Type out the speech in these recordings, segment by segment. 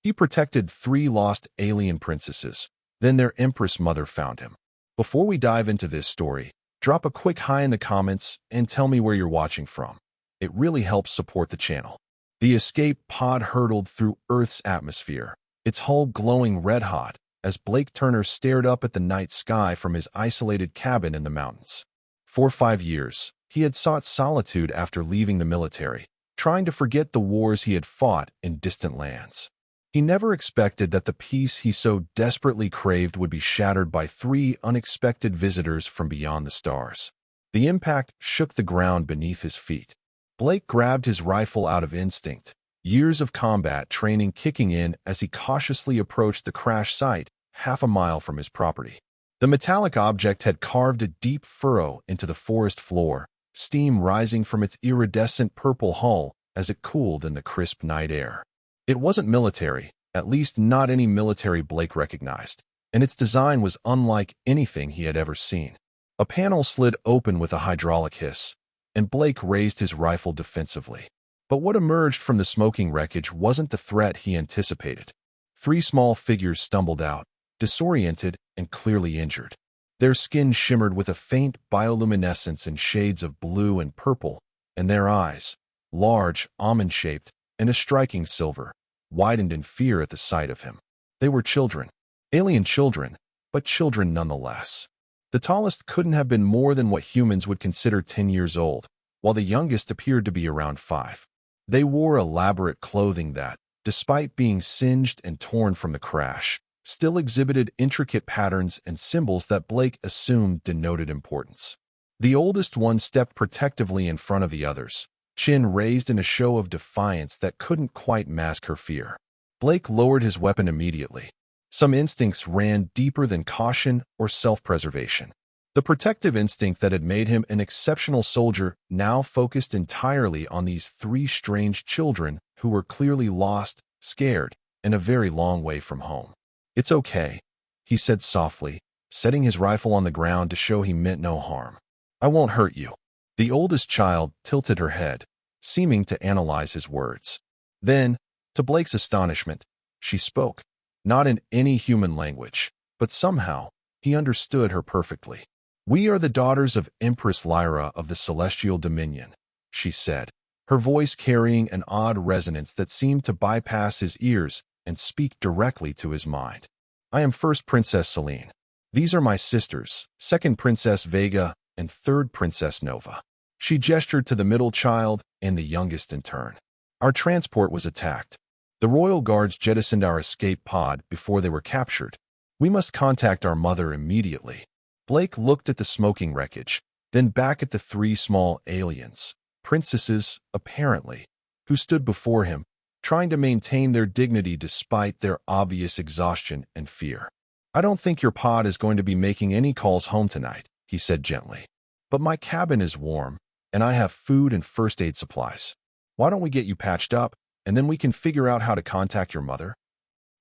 He protected 3 lost alien princesses. Then their Empress mother found him. Before we dive into this story, drop a quick hi in the comments and tell me where you're watching from. It really helps support the channel. The escape pod hurtled through Earth's atmosphere, its hull glowing red-hot, as Blake Turner stared up at the night sky from his isolated cabin in the mountains. For 5 years, he had sought solitude after leaving the military, trying to forget the wars he had fought in distant lands. He never expected that the peace he so desperately craved would be shattered by 3 unexpected visitors from beyond the stars. The impact shook the ground beneath his feet. Blake grabbed his rifle out of instinct, years of combat training kicking in as he cautiously approached the crash site, half a mile from his property. The metallic object had carved a deep furrow into the forest floor, steam rising from its iridescent purple hull as it cooled in the crisp night air. It wasn't military, at least not any military Blake recognized, and its design was unlike anything he had ever seen. A panel slid open with a hydraulic hiss, and Blake raised his rifle defensively. But what emerged from the smoking wreckage wasn't the threat he anticipated. 3 small figures stumbled out, disoriented and clearly injured. Their skin shimmered with a faint bioluminescence in shades of blue and purple, and their eyes, large, almond-shaped, and a striking silver, widened in fear at the sight of him. They were children. Alien children, but children nonetheless. The tallest couldn't have been more than what humans would consider 10 years old, while the youngest appeared to be around 5. They wore elaborate clothing that, despite being singed and torn from the crash, still exhibited intricate patterns and symbols that Blake assumed denoted importance. The oldest one stepped protectively in front of the others, chin raised in a show of defiance that couldn't quite mask her fear. Blake lowered his weapon immediately. Some instincts ran deeper than caution or self-preservation. The protective instinct that had made him an exceptional soldier now focused entirely on these 3 strange children who were clearly lost, scared, and a very long way from home. "It's okay," he said softly, setting his rifle on the ground to show he meant no harm. "I won't hurt you." The oldest child tilted her head, seeming to analyze his words. Then, to Blake's astonishment, she spoke, not in any human language, but somehow he understood her perfectly. "We are the daughters of Empress Lyra of the Celestial Dominion," she said, her voice carrying an odd resonance that seemed to bypass his ears and speak directly to his mind. "I am First Princess Selene. These are my sisters, Second Princess Vega and Third Princess Nova." She gestured to the middle child and the youngest in turn. "Our transport was attacked. The royal guards jettisoned our escape pod before they were captured. We must contact our mother immediately." Blake looked at the smoking wreckage, then back at the 3 small aliens, princesses, apparently, who stood before him, trying to maintain their dignity despite their obvious exhaustion and fear. "I don't think your pod is going to be making any calls home tonight," he said gently. "But my cabin is warm, and I have food and first aid supplies. Why don't we get you patched up, and then we can figure out how to contact your mother?"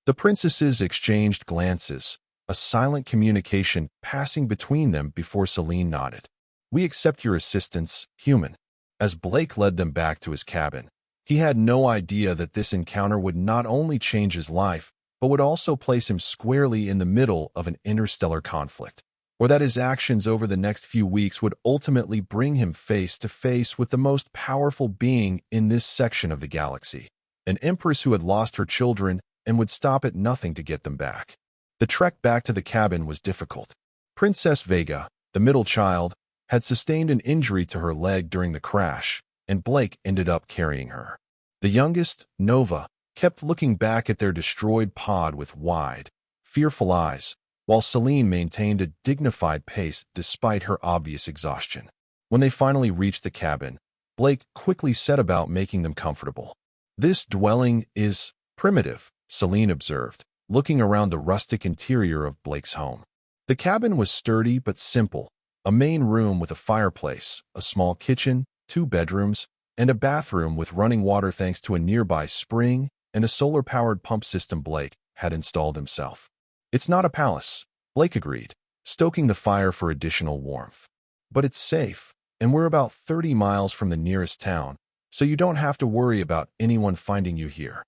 The princesses exchanged glances, a silent communication passing between them before Selene nodded. "We accept your assistance, human." As Blake led them back to his cabin, he had no idea that this encounter would not only change his life, but would also place him squarely in the middle of an interstellar conflict, or that his actions over the next few weeks would ultimately bring him face to face with the most powerful being in this section of the galaxy, an empress who had lost her children and would stop at nothing to get them back. The trek back to the cabin was difficult. Princess Vega, the middle child, had sustained an injury to her leg during the crash, and Blake ended up carrying her. The youngest, Nova, kept looking back at their destroyed pod with wide, fearful eyes, while Selene maintained a dignified pace despite her obvious exhaustion. When they finally reached the cabin, Blake quickly set about making them comfortable. "This dwelling is primitive," Selene observed, looking around the rustic interior of Blake's home. The cabin was sturdy but simple, a main room with a fireplace, a small kitchen, 2 bedrooms, and a bathroom with running water thanks to a nearby spring and a solar-powered pump system Blake had installed himself. "It's not a palace," Blake agreed, stoking the fire for additional warmth. "But it's safe, and we're about 30 miles from the nearest town, so you don't have to worry about anyone finding you here."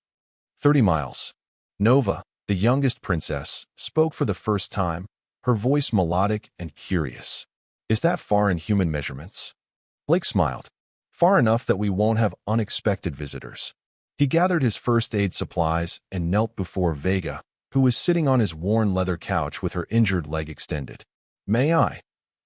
30 miles. Nova, the youngest princess, spoke for the first time, her voice melodic and curious. Is that far in human measurements? Blake smiled. Far enough that we won't have unexpected visitors. He gathered his first aid supplies and knelt before Vega, who was sitting on his worn leather couch with her injured leg extended. May I?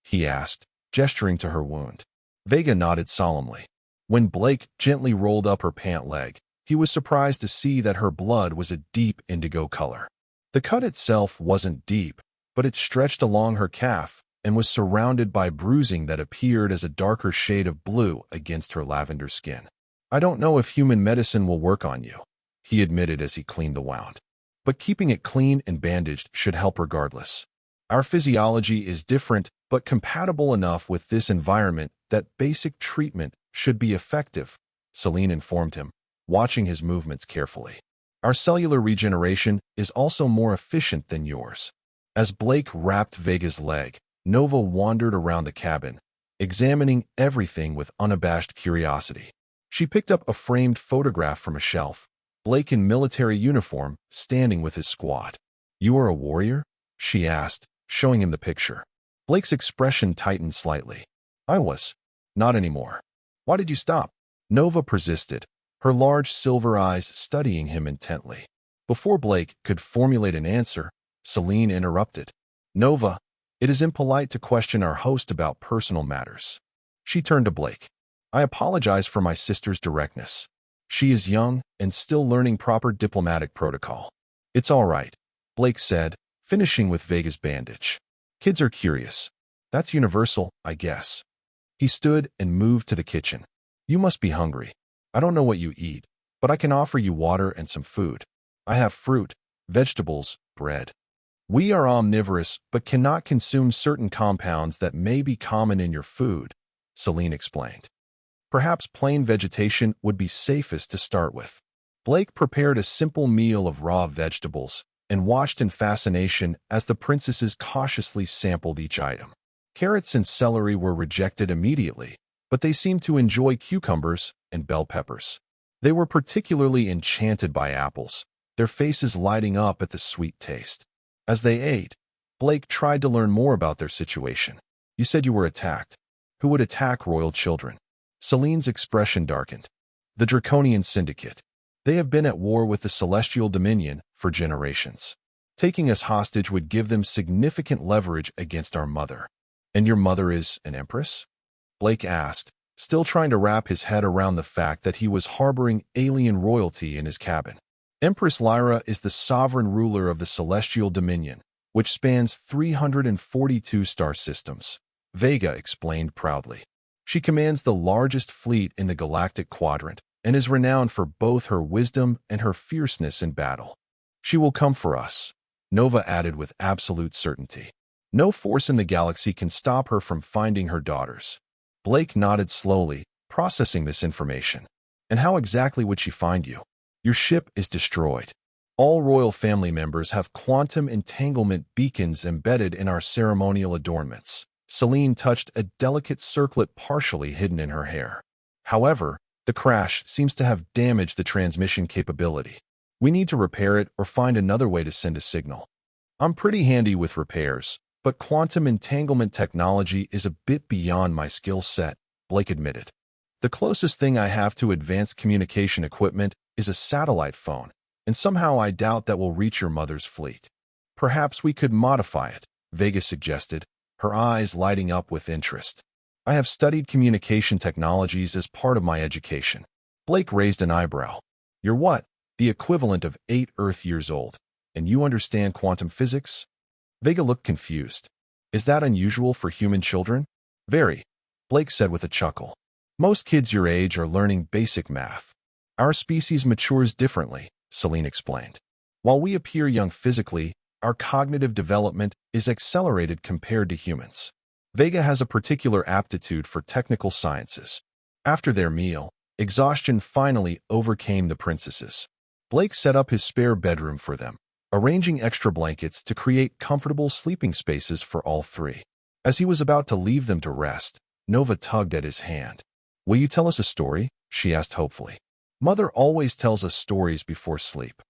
He asked, gesturing to her wound. Vega nodded solemnly. When Blake gently rolled up her pant leg, he was surprised to see that her blood was a deep indigo color. The cut itself wasn't deep, but it stretched along her calf and was surrounded by bruising that appeared as a darker shade of blue against her lavender skin. I don't know if human medicine will work on you, he admitted as he cleaned the wound. But keeping it clean and bandaged should help regardless. Our physiology is different, but compatible enough with this environment that basic treatment should be effective, Celine informed him, watching his movements carefully. Our cellular regeneration is also more efficient than yours. As Blake wrapped Vega's leg, Nova wandered around the cabin, examining everything with unabashed curiosity. She picked up a framed photograph from a shelf, Blake in military uniform, standing with his squad. You are a warrior? She asked, showing him the picture. Blake's expression tightened slightly. I was. Not anymore. Why did you stop? Nova persisted, her large silver eyes studying him intently. Before Blake could formulate an answer, Celine interrupted. Nova, it is impolite to question our host about personal matters. She turned to Blake. I apologize for my sister's directness. She is young and still learning proper diplomatic protocol. It's all right, Blake said, finishing with Vega's bandage. Kids are curious. That's universal, I guess. He stood and moved to the kitchen. You must be hungry. I don't know what you eat, but I can offer you water and some food. I have fruit, vegetables, bread. We are omnivorous but cannot consume certain compounds that may be common in your food, Celine explained. Perhaps plain vegetation would be safest to start with. Blake prepared a simple meal of raw vegetables and watched in fascination as the princesses cautiously sampled each item. Carrots and celery were rejected immediately, but they seemed to enjoy cucumbers and bell peppers. They were particularly enchanted by apples, their faces lighting up at the sweet taste. As they ate, Blake tried to learn more about their situation. You said you were attacked. Who would attack royal children? Celine's expression darkened. The Draconian Syndicate. They have been at war with the Celestial Dominion for generations. Taking us hostage would give them significant leverage against our mother. And your mother is an empress? Blake asked, still trying to wrap his head around the fact that he was harboring alien royalty in his cabin. Empress Lyra is the sovereign ruler of the Celestial Dominion, which spans 342 star systems, Vega explained proudly. She commands the largest fleet in the galactic quadrant and is renowned for both her wisdom and her fierceness in battle. She will come for us, Nova added with absolute certainty. No force in the galaxy can stop her from finding her daughters. Blake nodded slowly, processing this information. And how exactly would she find you? Your ship is destroyed. All royal family members have quantum entanglement beacons embedded in our ceremonial adornments. Celine touched a delicate circlet partially hidden in her hair. However, the crash seems to have damaged the transmission capability. We need to repair it or find another way to send a signal. I'm pretty handy with repairs, but quantum entanglement technology is a bit beyond my skill set, Blake admitted. The closest thing I have to advanced communication equipment is a satellite phone, and somehow I doubt that will reach your mother's fleet. Perhaps we could modify it, Vega suggested, her eyes lighting up with interest. I have studied communication technologies as part of my education. Blake raised an eyebrow. You're what? The equivalent of 8 Earth years old, and you understand quantum physics? Vega looked confused. Is that unusual for human children? Very, Blake said with a chuckle. Most kids your age are learning basic math. Our species matures differently, Celine explained. While we appear young physically, our cognitive development is accelerated compared to humans. Vega has a particular aptitude for technical sciences. After their meal, exhaustion finally overcame the princesses. Blake set up his spare bedroom for them, arranging extra blankets to create comfortable sleeping spaces for all three. As he was about to leave them to rest, Nova tugged at his hand. Will you tell us a story? She asked hopefully. Mother always tells us stories before sleep.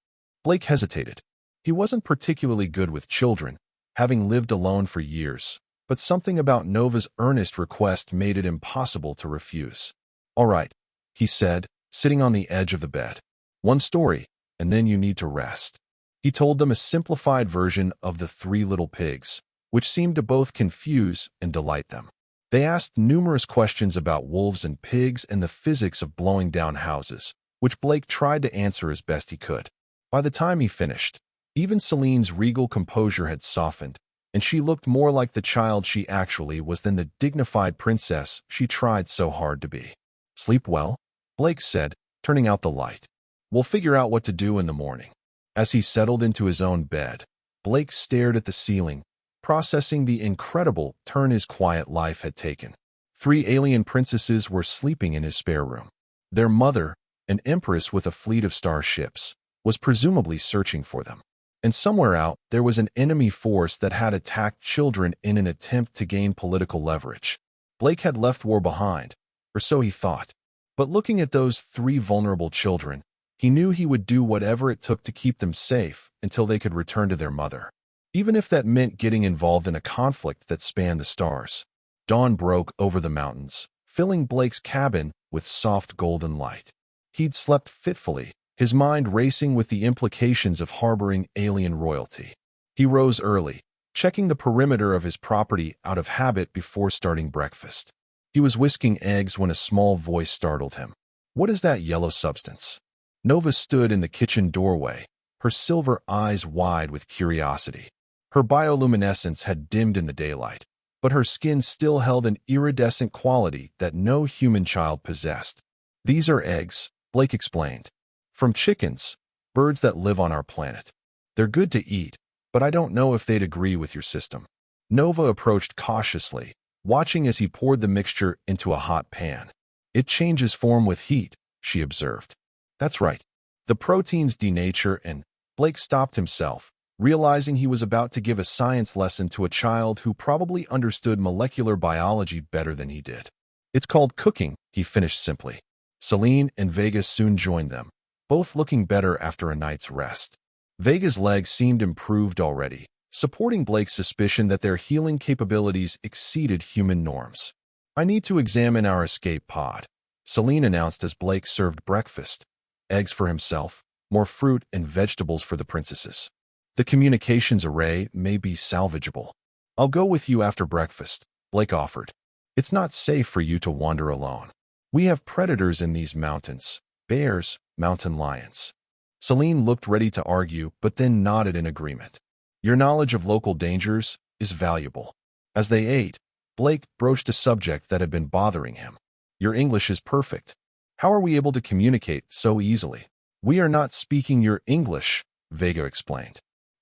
Blake hesitated. He wasn't particularly good with children, having lived alone for years, but something about Nova's earnest request made it impossible to refuse. "All right," he said, sitting on the edge of the bed. "One story, and then you need to rest." He told them a simplified version of the Three Little Pigs, which seemed to both confuse and delight them. They asked numerous questions about wolves and pigs and the physics of blowing down houses, which Blake tried to answer as best he could. By the time he finished, even Celine's regal composure had softened, and she looked more like the child she actually was than the dignified princess she tried so hard to be. "Sleep well?" Blake said, turning out the light. "We'll figure out what to do in the morning." As he settled into his own bed, Blake stared at the ceiling, processing the incredible turn his quiet life had taken. 3 alien princesses were sleeping in his spare room. Their mother, an empress with a fleet of starships, was presumably searching for them. And somewhere out, there was an enemy force that had attacked children in an attempt to gain political leverage. Blake had left war behind, or so he thought. But looking at those 3 vulnerable children, he knew he would do whatever it took to keep them safe until they could return to their mother, even if that meant getting involved in a conflict that spanned the stars. Dawn broke over the mountains, filling Blake's cabin with soft golden light. He'd slept fitfully, his mind racing with the implications of harboring alien royalty. He rose early, checking the perimeter of his property out of habit before starting breakfast. He was whisking eggs when a small voice startled him. "What is that yellow substance?" Nova stood in the kitchen doorway, her silver eyes wide with curiosity. Her bioluminescence had dimmed in the daylight, but her skin still held an iridescent quality that no human child possessed. "These are eggs," Blake explained. "From chickens, birds that live on our planet. They're good to eat, but I don't know if they'd agree with your system." Nova approached cautiously, watching as he poured the mixture into a hot pan. "It changes form with heat," she observed. "That's right. The proteins denature," and Blake stopped himself, realizing he was about to give a science lesson to a child who probably understood molecular biology better than he did. "It's called cooking," he finished simply. Celine and Vega soon joined them, both looking better after a night's rest. Vega's legs seemed improved already, supporting Blake's suspicion that their healing capabilities exceeded human norms. "I need to examine our escape pod," Celine announced as Blake served breakfast. Eggs for himself, more fruit and vegetables for the princesses. "The communications array may be salvageable. I'll go with you after breakfast," Blake offered. "It's not safe for you to wander alone. We have predators in these mountains, bears, mountain lions." Celine looked ready to argue, but then nodded in agreement. "Your knowledge of local dangers is valuable." As they ate, Blake broached a subject that had been bothering him. "Your English is perfect. How are we able to communicate so easily?" "We are not speaking your English," Vega explained.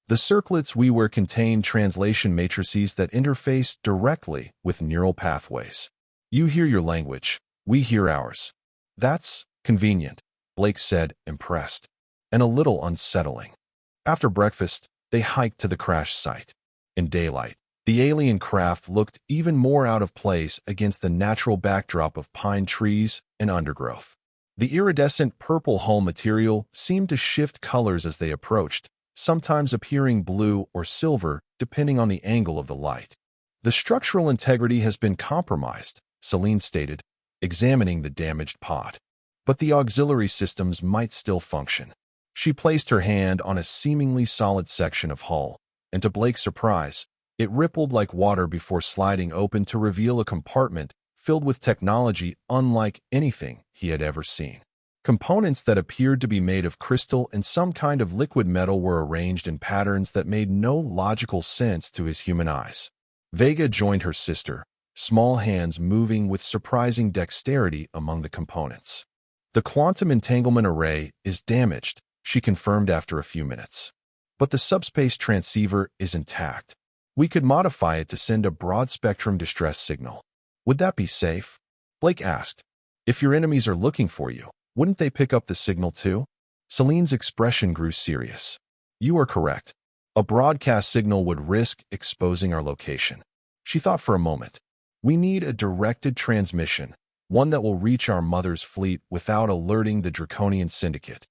"The circlets we wear contain translation matrices that interface directly with neural pathways. You hear your language, we hear ours." "That's convenient," Blake said, impressed, and a little unsettling. After breakfast, they hiked to the crash site. In daylight, the alien craft looked even more out of place against the natural backdrop of pine trees and undergrowth. The iridescent purple hull material seemed to shift colors as they approached, sometimes appearing blue or silver depending on the angle of the light. "The structural integrity has been compromised," Celine stated, examining the damaged pod. "But the auxiliary systems might still function." She placed her hand on a seemingly solid section of hull, and to Blake's surprise, it rippled like water before sliding open to reveal a compartment filled with technology unlike anything he had ever seen. Components that appeared to be made of crystal and some kind of liquid metal were arranged in patterns that made no logical sense to his human eyes. Vega joined her sister, small hands moving with surprising dexterity among the components. "The quantum entanglement array is damaged," she confirmed after a few minutes. "But the subspace transceiver is intact. We could modify it to send a broad-spectrum distress signal. Would that be safe?" Blake asked. "If your enemies are looking for you, wouldn't they pick up the signal too?" Celine's expression grew serious. "You are correct. A broadcast signal would risk exposing our location." She thought for a moment. "We need a directed transmission, one that will reach our mother's fleet without alerting the Draconian Syndicate."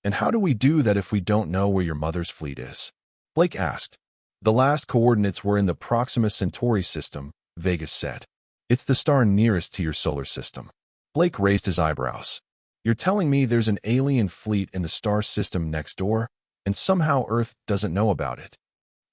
And how do we do that if we don't know where your mother's fleet is? Blake asked. The last coordinates were in the Proxima Centauri system, Vegas said. It's the star nearest to your solar system. Blake raised his eyebrows. You're telling me there's an alien fleet in the star system next door, and somehow Earth doesn't know about it?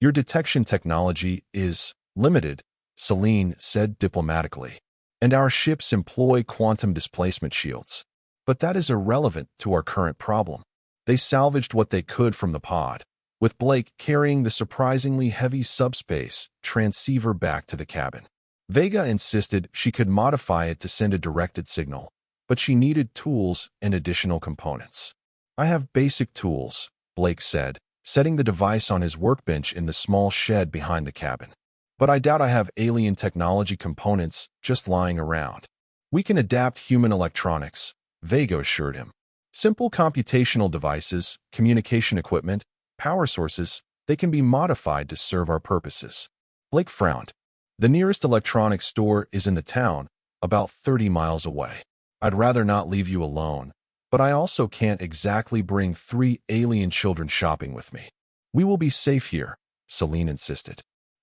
Your detection technology is limited, Celine said diplomatically. And our ships employ quantum displacement shields. But that is irrelevant to our current problem. They salvaged what they could from the pod, with Blake carrying the surprisingly heavy subspace transceiver back to the cabin. Vega insisted she could modify it to send a directed signal, but she needed tools and additional components. I have basic tools, Blake said, setting the device on his workbench in the small shed behind the cabin. But I doubt I have alien technology components just lying around. We can adapt human electronics, Vega assured him. Simple computational devices, communication equipment, power sources, they can be modified to serve our purposes. Blake frowned. The nearest electronics store is in the town, about 30 miles away. I'd rather not leave you alone, but I also can't exactly bring 3 alien children shopping with me. We will be safe here, Celine insisted.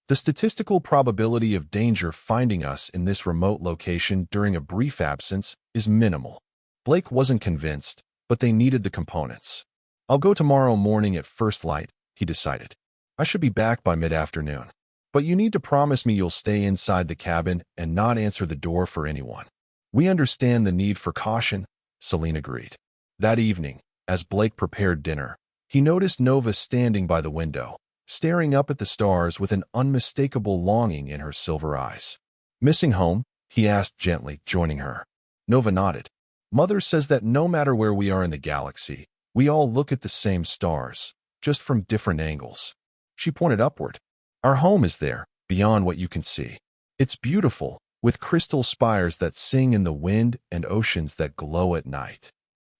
The statistical probability of danger finding us in this remote location during a brief absence is minimal. Blake wasn't convinced, but they needed the components. I'll go tomorrow morning at first light, he decided. I should be back by mid-afternoon. But you need to promise me you'll stay inside the cabin and not answer the door for anyone. We understand the need for caution, Celine agreed. That evening, as Blake prepared dinner, he noticed Nova standing by the window, staring up at the stars with an unmistakable longing in her silver eyes. Missing home? He asked gently, joining her. Nova nodded. Mother says that no matter where we are in the galaxy, we all look at the same stars, just from different angles. She pointed upward. Our home is there, beyond what you can see. It's beautiful, with crystal spires that sing in the wind and oceans that glow at night.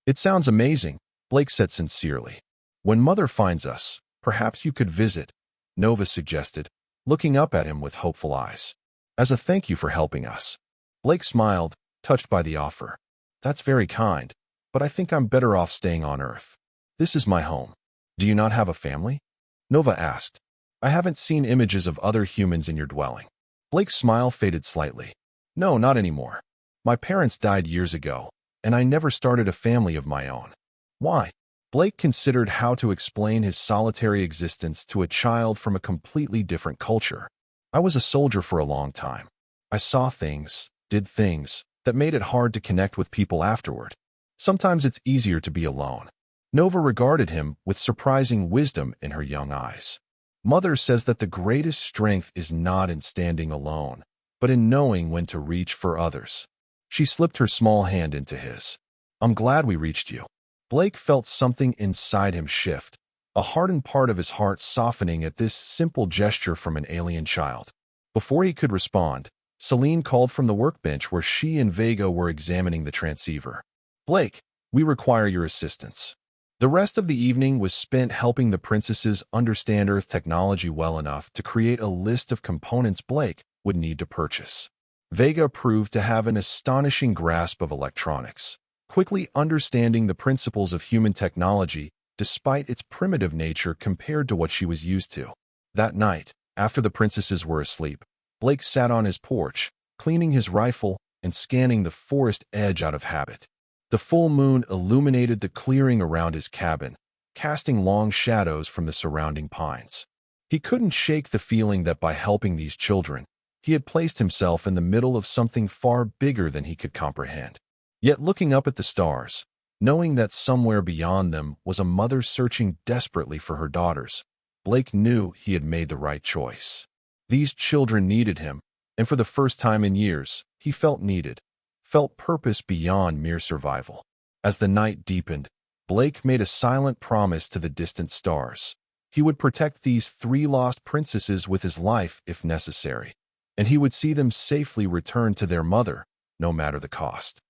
It sounds amazing, Blake said sincerely. When Mother finds us, perhaps you could visit, Nova suggested, looking up at him with hopeful eyes. As a thank you for helping us. Blake smiled, touched by the offer. That's very kind, but I think I'm better off staying on Earth. This is my home. Do you not have a family? Nova asked. I haven't seen images of other humans in your dwelling. Blake's smile faded slightly. No, not anymore. My parents died years ago, and I never started a family of my own. Why? Blake considered how to explain his solitary existence to a child from a completely different culture. I was a soldier for a long time. I saw things, did things, that made it hard to connect with people afterward. Sometimes it's easier to be alone. Nova regarded him with surprising wisdom in her young eyes. Mother says that the greatest strength is not in standing alone, but in knowing when to reach for others. She slipped her small hand into his. I'm glad we reached you. Blake felt something inside him shift, a hardened part of his heart softening at this simple gesture from an alien child. Before he could respond, Celine called from the workbench where she and Vega were examining the transceiver. Blake, we require your assistance. The rest of the evening was spent helping the princesses understand Earth technology well enough to create a list of components Blake would need to purchase. Vega proved to have an astonishing grasp of electronics, quickly understanding the principles of human technology despite its primitive nature compared to what she was used to. That night, after the princesses were asleep, Blake sat on his porch, cleaning his rifle and scanning the forest edge out of habit. The full moon illuminated the clearing around his cabin, casting long shadows from the surrounding pines. He couldn't shake the feeling that by helping these children, he had placed himself in the middle of something far bigger than he could comprehend. Yet looking up at the stars, knowing that somewhere beyond them was a mother searching desperately for her daughters, Blake knew he had made the right choice. These children needed him, and for the first time in years, he felt needed, felt purpose beyond mere survival. As the night deepened, Blake made a silent promise to the distant stars. He would protect these 3 lost princesses with his life if necessary, and he would see them safely return to their mother, no matter the cost.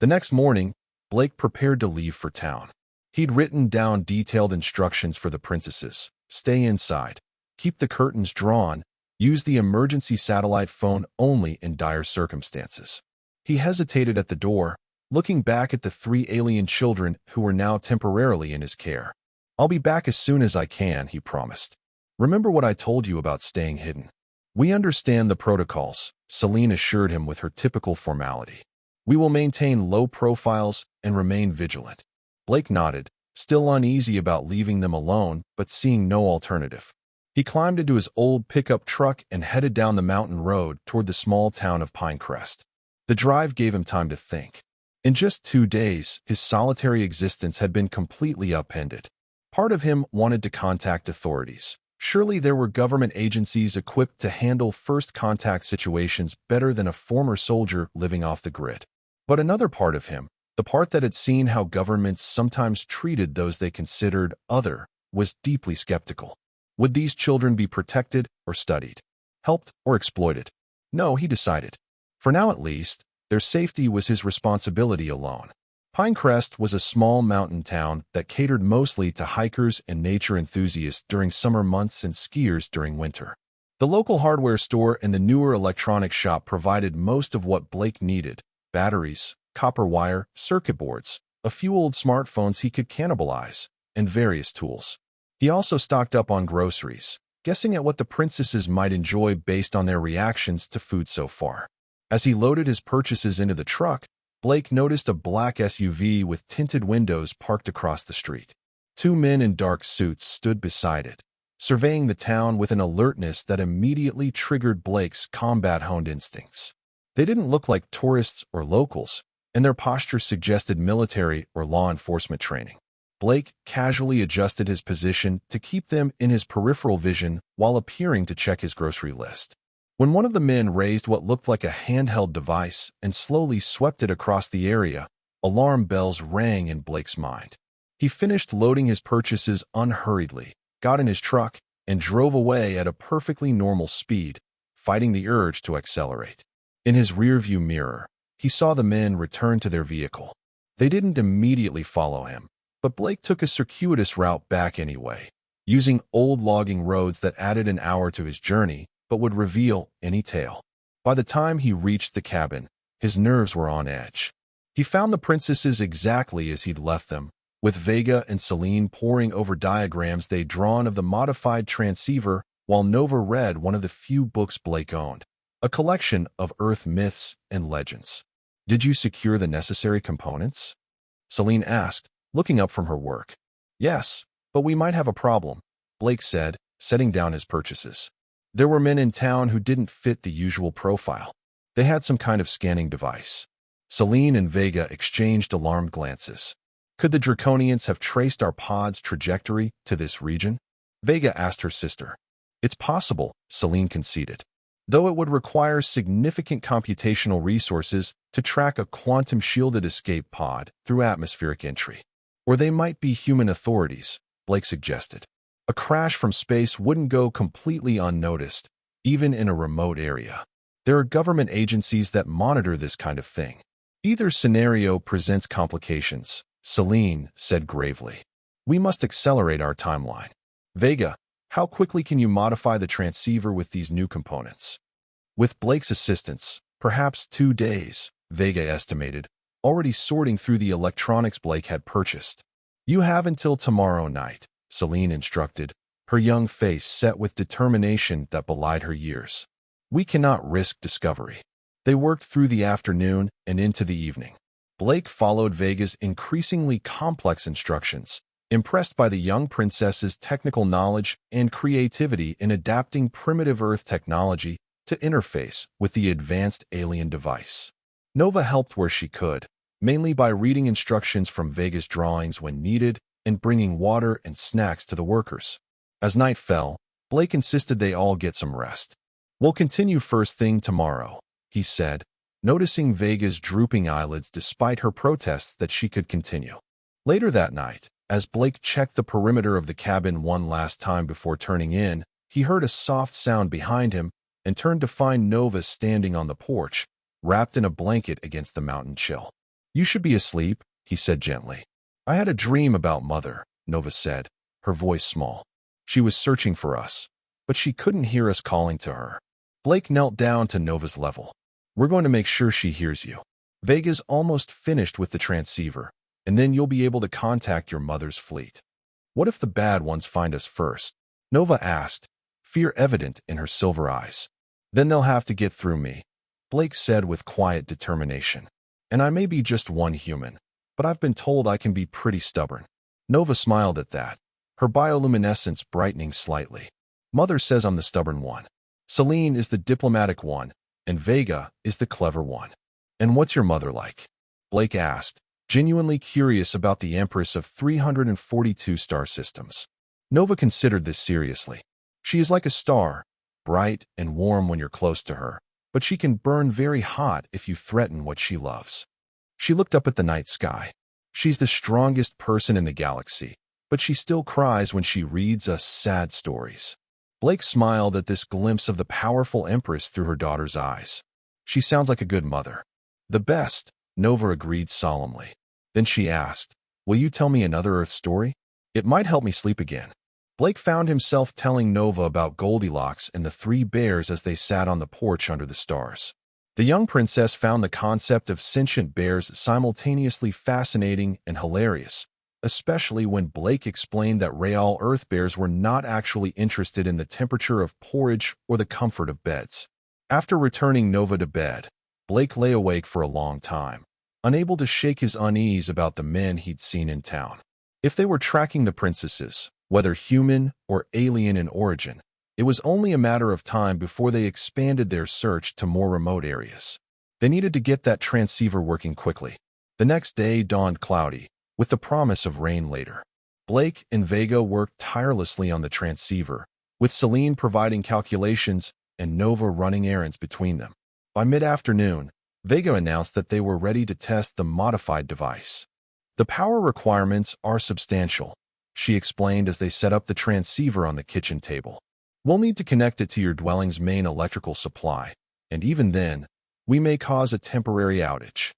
The next morning, Blake prepared to leave for town. He'd written down detailed instructions for the princesses. Stay inside, keep the curtains drawn, use the emergency satellite phone only in dire circumstances. He hesitated at the door, looking back at the three alien children who were now temporarily in his care. "I'll be back as soon as I can," he promised. "Remember what I told you about staying hidden?" "We understand the protocols," Celine assured him with her typical formality. "We will maintain low profiles and remain vigilant." Blake nodded, still uneasy about leaving them alone, but seeing no alternative. He climbed into his old pickup truck and headed down the mountain road toward the small town of Pinecrest. The drive gave him time to think. In just 2 days, his solitary existence had been completely upended. Part of him wanted to contact authorities. Surely there were government agencies equipped to handle first-contact situations better than a former soldier living off the grid. But another part of him, the part that had seen how governments sometimes treated those they considered other, was deeply skeptical. Would these children be protected or studied, helped or exploited? No, he decided. For now at least, their safety was his responsibility alone. Pinecrest was a small mountain town that catered mostly to hikers and nature enthusiasts during summer months and skiers during winter. The local hardware store and the newer electronics shop provided most of what Blake needed: batteries, copper wire, circuit boards, a few old smartphones he could cannibalize, and various tools. He also stocked up on groceries, guessing at what the princesses might enjoy based on their reactions to food so far. As he loaded his purchases into the truck, Blake noticed a black SUV with tinted windows parked across the street. 2 men in dark suits stood beside it, surveying the town with an alertness that immediately triggered Blake's combat-honed instincts. They didn't look like tourists or locals, and their posture suggested military or law enforcement training. Blake casually adjusted his position to keep them in his peripheral vision while appearing to check his grocery list. When one of the men raised what looked like a handheld device and slowly swept it across the area, alarm bells rang in Blake's mind. He finished loading his purchases unhurriedly, got in his truck, and drove away at a perfectly normal speed, fighting the urge to accelerate. In his rearview mirror, he saw the men return to their vehicle. They didn't immediately follow him, but Blake took a circuitous route back anyway, using old logging roads that added an hour to his journey, but would reveal any tale. By the time he reached the cabin, his nerves were on edge. He found the princesses exactly as he'd left them, with Vega and Celine poring over diagrams they'd drawn of the modified transceiver while Nova read one of the few books Blake owned, a collection of Earth myths and legends. "Did you secure the necessary components?" Celine asked, looking up from her work. "Yes, but we might have a problem," Blake said, setting down his purchases. There were men in town who didn't fit the usual profile. They had some kind of scanning device. Celine and Vega exchanged alarmed glances. "Could the Draconians have traced our pod's trajectory to this region?" Vega asked her sister. "It's possible," Celine conceded, "though it would require significant computational resources to track a quantum-shielded escape pod through atmospheric entry. Or they might be human authorities," Blake suggested. "A crash from space wouldn't go completely unnoticed, even in a remote area. There are government agencies that monitor this kind of thing." "Either scenario presents complications," Celine said gravely. "We must accelerate our timeline." "Vega, how quickly can you modify the transceiver with these new components?" "With Blake's assistance, perhaps 2 days," Vega estimated, already sorting through the electronics Blake had purchased. "You have until tomorrow night," Celine instructed, her young face set with determination that belied her years. "We cannot risk discovery." They worked through the afternoon and into the evening. Blake followed Vega's increasingly complex instructions, impressed by the young princess's technical knowledge and creativity in adapting primitive Earth technology to interface with the advanced alien device. Nova helped where she could, mainly by reading instructions from Vega's drawings when needed and bringing water and snacks to the workers. As night fell, Blake insisted they all get some rest. "We'll continue first thing tomorrow," he said, noticing Vega's drooping eyelids despite her protests that she could continue. Later that night, as Blake checked the perimeter of the cabin one last time before turning in, he heard a soft sound behind him and turned to find Nova standing on the porch, wrapped in a blanket against the mountain chill. "You should be asleep," he said gently. "I had a dream about Mother," Nova said, her voice small. "She was searching for us, but she couldn't hear us calling to her." Blake knelt down to Nova's level. "We're going to make sure she hears you." Vega's almost finished with the transceiver, and then you'll be able to contact your mother's fleet. What if the bad ones find us first? Nova asked, fear evident in her silver eyes. Then they'll have to get through me, Blake said with quiet determination. And I may be just one human, but I've been told I can be pretty stubborn. Nova smiled at that, her bioluminescence brightening slightly. Mother says I'm the stubborn one. Celine is the diplomatic one, and Vega is the clever one. And what's your mother like? Blake asked, genuinely curious about the Empress of 342 star systems. Nova considered this seriously. She is like a star, bright and warm when you're close to her, but she can burn very hot if you threaten what she loves. She looked up at the night sky. She's the strongest person in the galaxy, but she still cries when she reads us sad stories. Blake smiled at this glimpse of the powerful Empress through her daughter's eyes. She sounds like a good mother. The best, Nova agreed solemnly. Then she asked, will you tell me another Earth story? It might help me sleep again. Blake found himself telling Nova about Goldilocks and the three bears as they sat on the porch under the stars. The young princess found the concept of sentient bears simultaneously fascinating and hilarious, especially when Blake explained that real Earth bears were not actually interested in the temperature of porridge or the comfort of beds. After returning Nova to bed, Blake lay awake for a long time, unable to shake his unease about the men he'd seen in town. If they were tracking the princesses, whether human or alien in origin, it was only a matter of time before they expanded their search to more remote areas. They needed to get that transceiver working quickly. The next day dawned cloudy, with the promise of rain later. Blake and Vega worked tirelessly on the transceiver, with Celine providing calculations and Nova running errands between them. By mid-afternoon, Vega announced that they were ready to test the modified device. The power requirements are substantial, she explained as they set up the transceiver on the kitchen table. We'll need to connect it to your dwelling's main electrical supply, and even then, we may cause a temporary outage.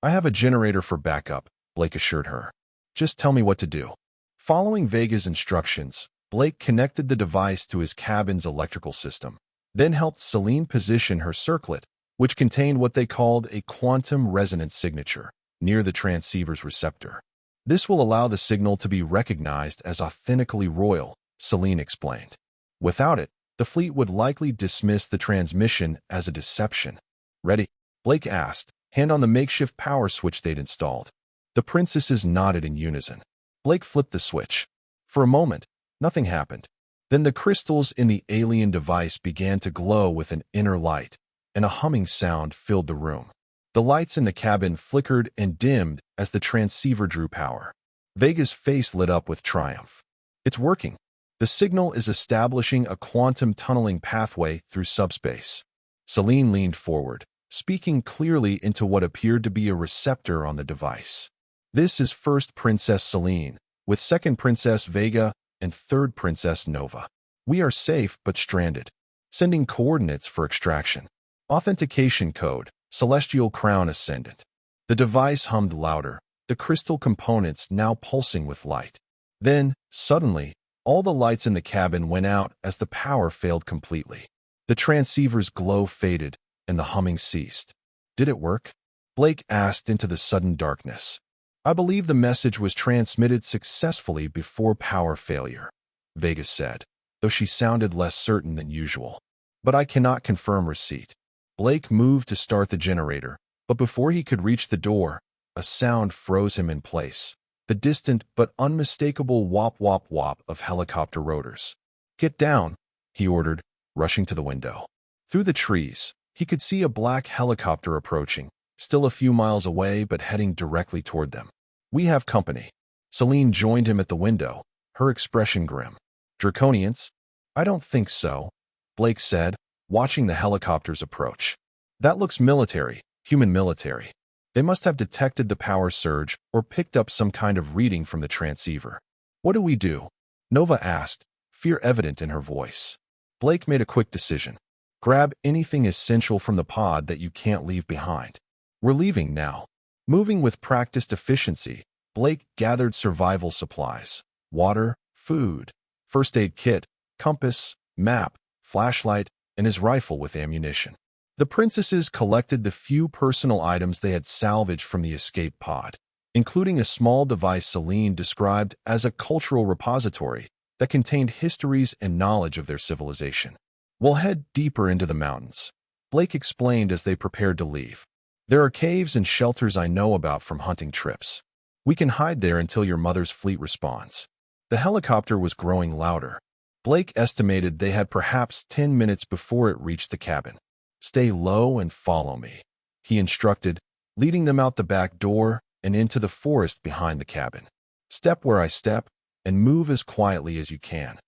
I have a generator for backup, Blake assured her. Just tell me what to do. Following Vega's instructions, Blake connected the device to his cabin's electrical system, then helped Celine position her circlet, which contained what they called a quantum resonance signature, near the transceiver's receptor. This will allow the signal to be recognized as authentically royal, Celine explained. Without it, the fleet would likely dismiss the transmission as a deception. Ready? Blake asked, hand on the makeshift power switch they'd installed. The princesses nodded in unison. Blake flipped the switch. For a moment, nothing happened. Then the crystals in the alien device began to glow with an inner light, and a humming sound filled the room. The lights in the cabin flickered and dimmed as the transceiver drew power. Vega's face lit up with triumph. It's working. The signal is establishing a quantum tunneling pathway through subspace. Celine leaned forward, speaking clearly into what appeared to be a receptor on the device. This is first Princess Celine, with second Princess Vega and third Princess Nova. We are safe but stranded. Sending coordinates for extraction. Authentication code, Celestial Crown Ascendant. The device hummed louder, the crystal components now pulsing with light. Then, suddenly, all the lights in the cabin went out as the power failed completely. The transceiver's glow faded, and the humming ceased. Did it work? Blake asked into the sudden darkness. I believe the message was transmitted successfully before power failure, Vega said, though she sounded less certain than usual. But I cannot confirm receipt. Blake moved to start the generator, but before he could reach the door, a sound froze him in place. The distant but unmistakable wop-wop-wop of helicopter rotors. Get down, he ordered, rushing to the window. Through the trees, he could see a black helicopter approaching, still a few miles away but heading directly toward them. We have company. Celine joined him at the window, her expression grim. Draconians? I don't think so, Blake said, watching the helicopters approach. That looks military, human military. They must have detected the power surge or picked up some kind of reading from the transceiver. What do we do? Nova asked, fear evident in her voice. Blake made a quick decision. Grab anything essential from the pod that you can't leave behind. We're leaving now. Moving with practiced efficiency, Blake gathered survival supplies, water, food, first aid kit, compass, map, flashlight, and his rifle with ammunition. The princesses collected the few personal items they had salvaged from the escape pod, including a small device Celine described as a cultural repository that contained histories and knowledge of their civilization. "We'll head deeper into the mountains," Blake explained as they prepared to leave. "There are caves and shelters I know about from hunting trips. We can hide there until your mother's fleet responds." The helicopter was growing louder. Blake estimated they had perhaps 10 minutes before it reached the cabin. "Stay low and follow me," he instructed, leading them out the back door and into the forest behind the cabin. "Step where I step and move as quietly as you can."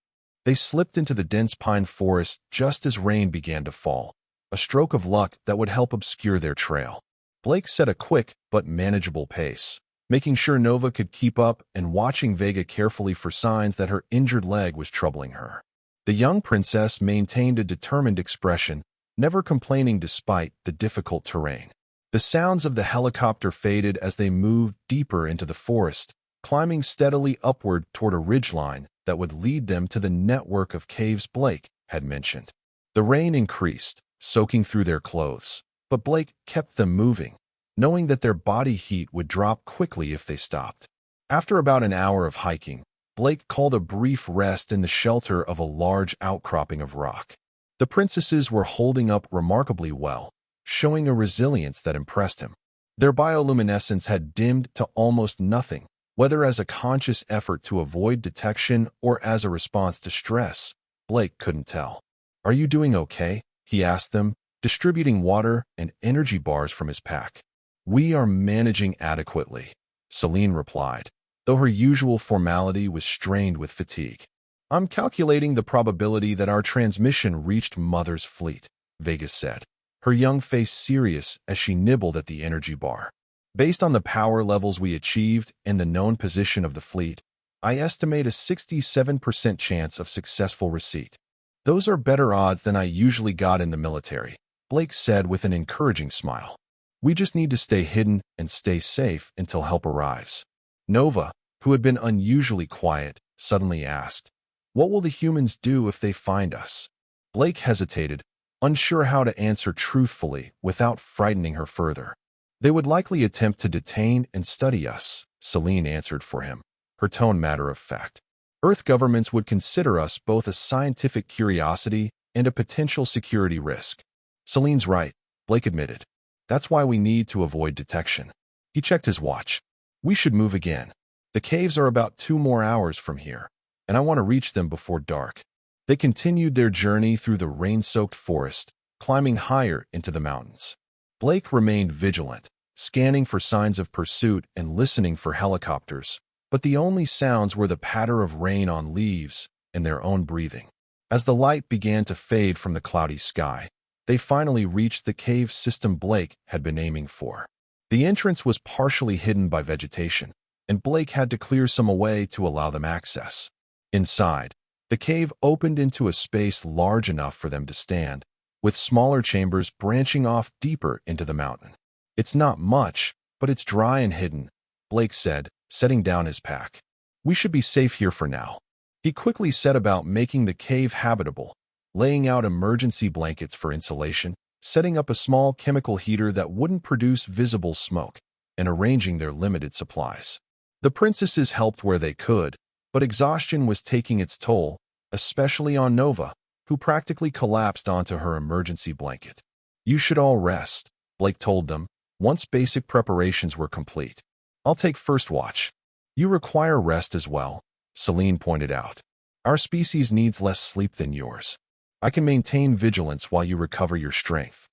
They slipped into the dense pine forest just as rain began to fall, a stroke of luck that would help obscure their trail. Blake set a quick but manageable pace, making sure Nova could keep up and watching Vega carefully for signs that her injured leg was troubling her. The young princess maintained a determined expression, never complaining despite the difficult terrain. The sounds of the helicopter faded as they moved deeper into the forest, climbing steadily upward toward a ridgeline that would lead them to the network of caves Blake had mentioned. The rain increased, soaking through their clothes, but Blake kept them moving, knowing that their body heat would drop quickly if they stopped. After about an hour of hiking, Blake called a brief rest in the shelter of a large outcropping of rock. The princesses were holding up remarkably well, showing a resilience that impressed him. Their bioluminescence had dimmed to almost nothing, whether as a conscious effort to avoid detection or as a response to stress. Blake couldn't tell. "Are you doing okay?" he asked them, distributing water and energy bars from his pack. "We are managing adequately," Celine replied, though her usual formality was strained with fatigue. "I'm calculating the probability that our transmission reached Mother's fleet," Vega said, her young face serious as she nibbled at the energy bar. "Based on the power levels we achieved and the known position of the fleet, I estimate a 67% chance of successful receipt. Those are better odds than I usually got in the military," Blake said with an encouraging smile. "We just need to stay hidden and stay safe until help arrives." Nova, who had been unusually quiet, suddenly asked, "What will the humans do if they find us?" Blake hesitated, unsure how to answer truthfully without frightening her further. "They would likely attempt to detain and study us," Celine answered for him, her tone matter of fact. "Earth governments would consider us both a scientific curiosity and a potential security risk." "Celine's right," Blake admitted. "That's why we need to avoid detection." He checked his watch. "We should move again. The caves are about 2 more hours from here, and I want to reach them before dark." They continued their journey through the rain-soaked forest, climbing higher into the mountains. Blake remained vigilant, scanning for signs of pursuit and listening for helicopters, but the only sounds were the patter of rain on leaves and their own breathing. As the light began to fade from the cloudy sky, they finally reached the cave system Blake had been aiming for. The entrance was partially hidden by vegetation, and Blake had to clear some away to allow them access. Inside, the cave opened into a space large enough for them to stand, with smaller chambers branching off deeper into the mountain. "It's not much, but it's dry and hidden," Blake said, setting down his pack. "We should be safe here for now." He quickly set about making the cave habitable, laying out emergency blankets for insulation, setting up a small chemical heater that wouldn't produce visible smoke, and arranging their limited supplies. The princesses helped where they could, but exhaustion was taking its toll, especially on Nova, who practically collapsed onto her emergency blanket. "You should all rest," Blake told them, once basic preparations were complete. "I'll take first watch." "You require rest as well," Celine pointed out. "Our species needs less sleep than yours. I can maintain vigilance while you recover your strength."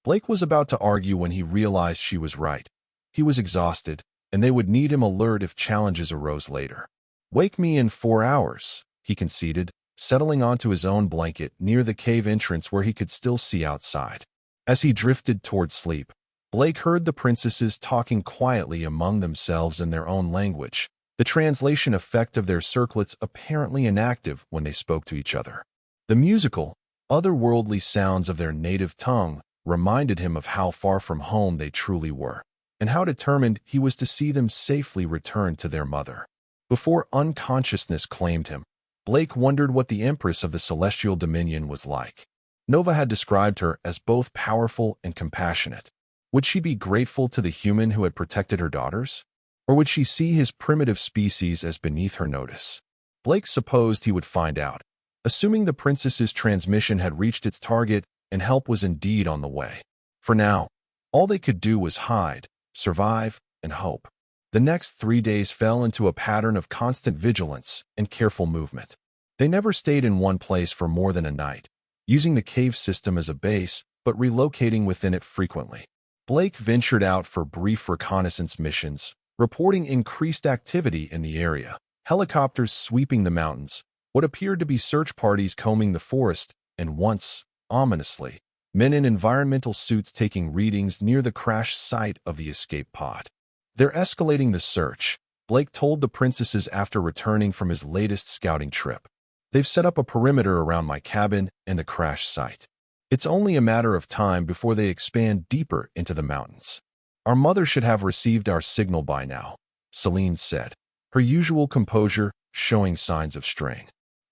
Blake was about to argue when he realized she was right. He was exhausted, and they would need him alert if challenges arose later. "Wake me in 4 hours," he conceded, settling onto his own blanket near the cave entrance where he could still see outside. As he drifted toward sleep, Blake heard the princesses talking quietly among themselves in their own language, the translation effect of their circlets apparently inactive when they spoke to each other. The musical, otherworldly sounds of their native tongue reminded him of how far from home they truly were, and how determined he was to see them safely return to their mother. Before unconsciousness claimed him, Blake wondered what the Empress of the Celestial Dominion was like. Nova had described her as both powerful and compassionate. Would she be grateful to the human who had protected her daughters? Or would she see his primitive species as beneath her notice? Blake supposed he would find out, assuming the princess's transmission had reached its target and help was indeed on the way. For now, all they could do was hide, survive, and hope. The next 3 days fell into a pattern of constant vigilance and careful movement. They never stayed in one place for more than a night, using the cave system as a base, but relocating within it frequently. Blake ventured out for brief reconnaissance missions, reporting increased activity in the area. Helicopters sweeping the mountains, what appeared to be search parties combing the forest, and once, ominously, men in environmental suits taking readings near the crash site of the escape pod. They're escalating the search, Blake told the princesses after returning from his latest scouting trip. They've set up a perimeter around my cabin and the crash site. It's only a matter of time before they expand deeper into the mountains. Our mother should have received our signal by now, Celine said, her usual composure showing signs of strain.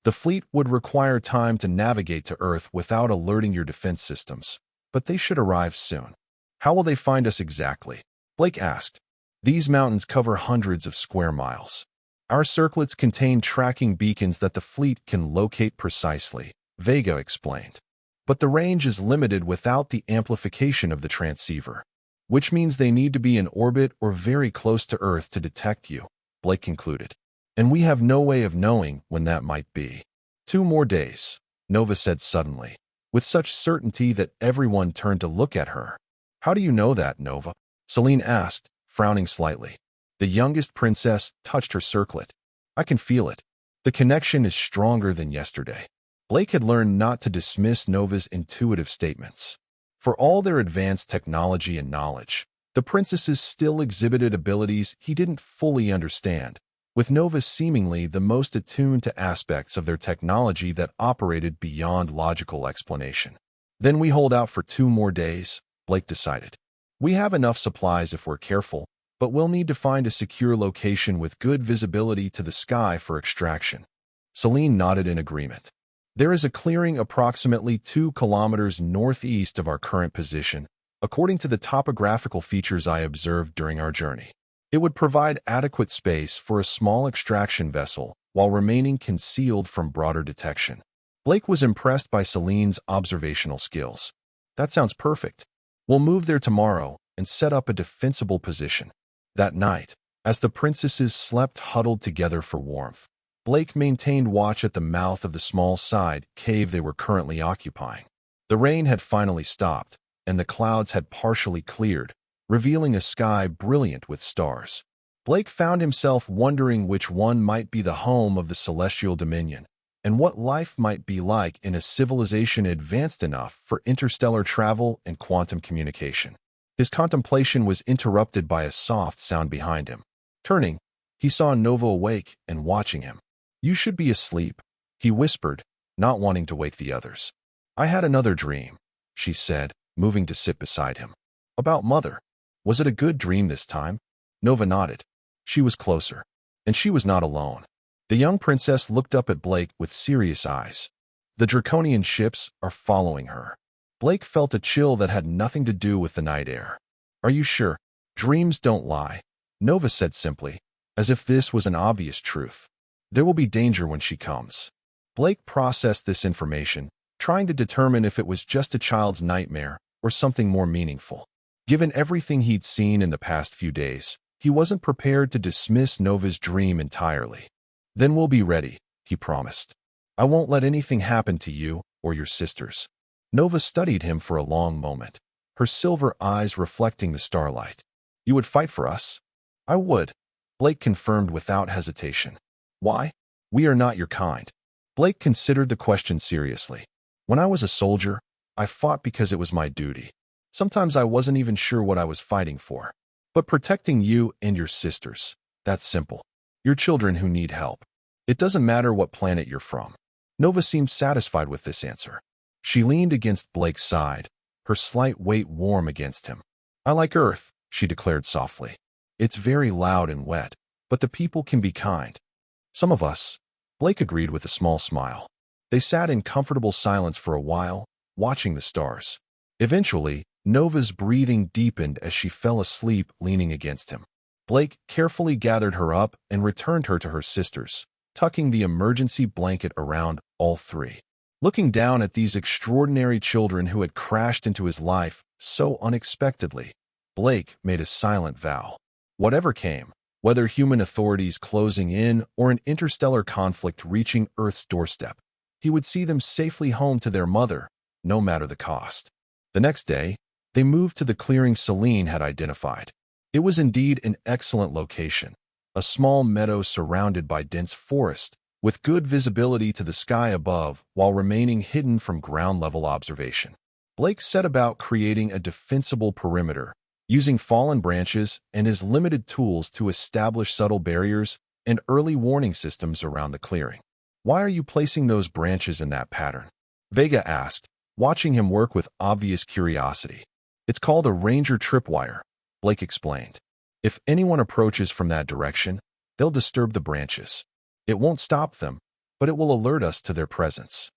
The fleet would require time to navigate to Earth without alerting your defense systems, but they should arrive soon. How will they find us exactly? Blake asked. These mountains cover hundreds of square miles. Our circlets contain tracking beacons that the fleet can locate precisely, Vega explained. But the range is limited without the amplification of the transceiver, which means they need to be in orbit or very close to Earth to detect you, Blake concluded. And we have no way of knowing when that might be. 2 more days, Nova said suddenly, with such certainty that everyone turned to look at her. How do you know that, Nova? Celine asked, frowning slightly. The youngest princess touched her circlet. I can feel it. The connection is stronger than yesterday. Blake had learned not to dismiss Nova's intuitive statements. For all their advanced technology and knowledge, the princesses still exhibited abilities he didn't fully understand, with Nova seemingly the most attuned to aspects of their technology that operated beyond logical explanation. Then we hold out for 2 more days, Blake decided. We have enough supplies if we're careful, but we'll need to find a secure location with good visibility to the sky for extraction. Celine nodded in agreement. There is a clearing approximately 2 kilometers northeast of our current position, according to the topographical features I observed during our journey. It would provide adequate space for a small extraction vessel while remaining concealed from broader detection. Blake was impressed by Celine's observational skills. That sounds perfect. We'll move there tomorrow and set up a defensible position. That night, as the princesses slept huddled together for warmth, Blake maintained watch at the mouth of the small side cave they were currently occupying. The rain had finally stopped, and the clouds had partially cleared, revealing a sky brilliant with stars. Blake found himself wondering which one might be the home of the celestial dominion, and what life might be like in a civilization advanced enough for interstellar travel and quantum communication. His contemplation was interrupted by a soft sound behind him. Turning, he saw Nova awake and watching him. You should be asleep, he whispered, not wanting to wake the others. I had another dream, she said, moving to sit beside him. About Mother. Was it a good dream this time? Nova nodded. She was closer, and she was not alone. The young princess looked up at Blake with serious eyes. The draconian ships are following her. Blake felt a chill that had nothing to do with the night air. Are you sure? Dreams don't lie, Nova said simply, as if this was an obvious truth. There will be danger when she comes. Blake processed this information, trying to determine if it was just a child's nightmare or something more meaningful. Given everything he'd seen in the past few days, he wasn't prepared to dismiss Nova's dream entirely. Then we'll be ready, he promised. I won't let anything happen to you or your sisters. Nova studied him for a long moment, her silver eyes reflecting the starlight. You would fight for us? I would, Blake confirmed without hesitation. Why? We are not your kind. Blake considered the question seriously. When I was a soldier, I fought because it was my duty. Sometimes I wasn't even sure what I was fighting for. But protecting you and your sisters, that's simple. Your children who need help. It doesn't matter what planet you're from. Nova seemed satisfied with this answer. She leaned against Blake's side, her slight weight warm against him. I like Earth, she declared softly. It's very loud and wet, but the people can be kind. Some of us, Blake agreed with a small smile. They sat in comfortable silence for a while, watching the stars. Eventually, Nova's breathing deepened as she fell asleep leaning against him. Blake carefully gathered her up and returned her to her sisters, tucking the emergency blanket around all three. Looking down at these extraordinary children who had crashed into his life so unexpectedly, Blake made a silent vow. Whatever came, whether human authorities closing in or an interstellar conflict reaching Earth's doorstep, he would see them safely home to their mother, no matter the cost. The next day, they moved to the clearing Celine had identified. It was indeed an excellent location, a small meadow surrounded by dense forest, with good visibility to the sky above while remaining hidden from ground-level observation. Blake set about creating a defensible perimeter, using fallen branches and his limited tools to establish subtle barriers and early warning systems around the clearing. "Why are you placing those branches in that pattern?" Vega asked, watching him work with obvious curiosity. "It's called a ranger tripwire," Blake explained. "If anyone approaches from that direction, they'll disturb the branches. It won't stop them, but it will alert us to their presence."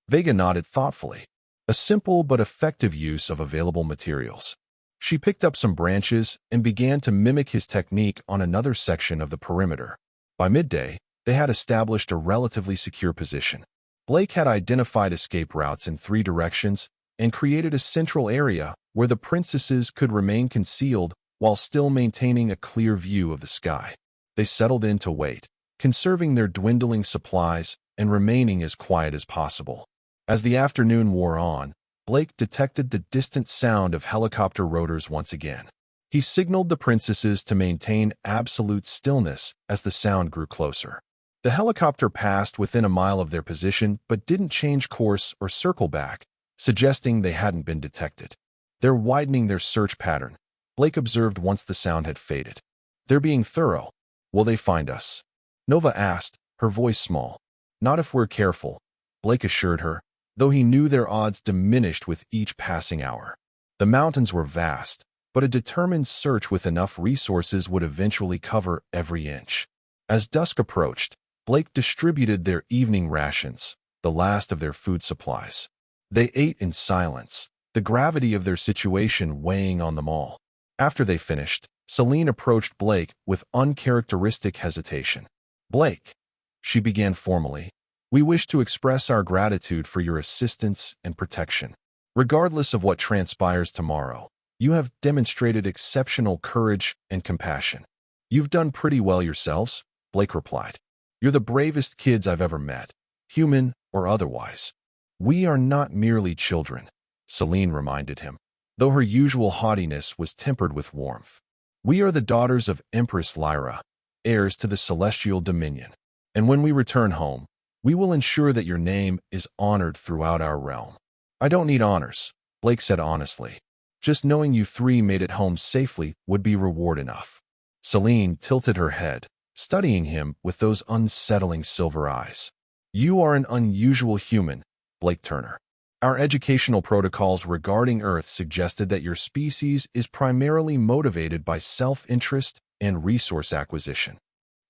Vega nodded thoughtfully, a simple but effective use of available materials. She picked up some branches and began to mimic his technique on another section of the perimeter. By midday, they had established a relatively secure position. Blake had identified escape routes in 3 directions and created a central area where the princesses could remain concealed while still maintaining a clear view of the sky. They settled in to wait, conserving their dwindling supplies and remaining as quiet as possible. As the afternoon wore on, Blake detected the distant sound of helicopter rotors once again. He signaled the princesses to maintain absolute stillness as the sound grew closer. The helicopter passed within a mile of their position but didn't change course or circle back, suggesting they hadn't been detected. "They're widening their search pattern," Blake observed once the sound had faded. "They're being thorough. Will they find us?" Nova asked, her voice small. "Not if we're careful," Blake assured her, though he knew their odds diminished with each passing hour. The mountains were vast, but a determined search with enough resources would eventually cover every inch. As dusk approached, Blake distributed their evening rations, the last of their food supplies. They ate in silence, the gravity of their situation weighing on them all. After they finished, Celine approached Blake with uncharacteristic hesitation. "Blake," she began formally, "we wish to express our gratitude for your assistance and protection. Regardless of what transpires tomorrow, you have demonstrated exceptional courage and compassion." "You've done pretty well yourselves," Blake replied. "You're the bravest kids I've ever met, human or otherwise." "We are not merely children," Celine reminded him, though her usual haughtiness was tempered with warmth. "We are the daughters of Empress Lyra, heirs to the celestial dominion. And when we return home, we will ensure that your name is honored throughout our realm." "I don't need honors," Blake said honestly. "Just knowing you 3 made it home safely would be reward enough." Celine tilted her head, studying him with those unsettling silver eyes. "You are an unusual human, Blake Turner. Our educational protocols regarding Earth suggested that your species is primarily motivated by self-interest and resource acquisition."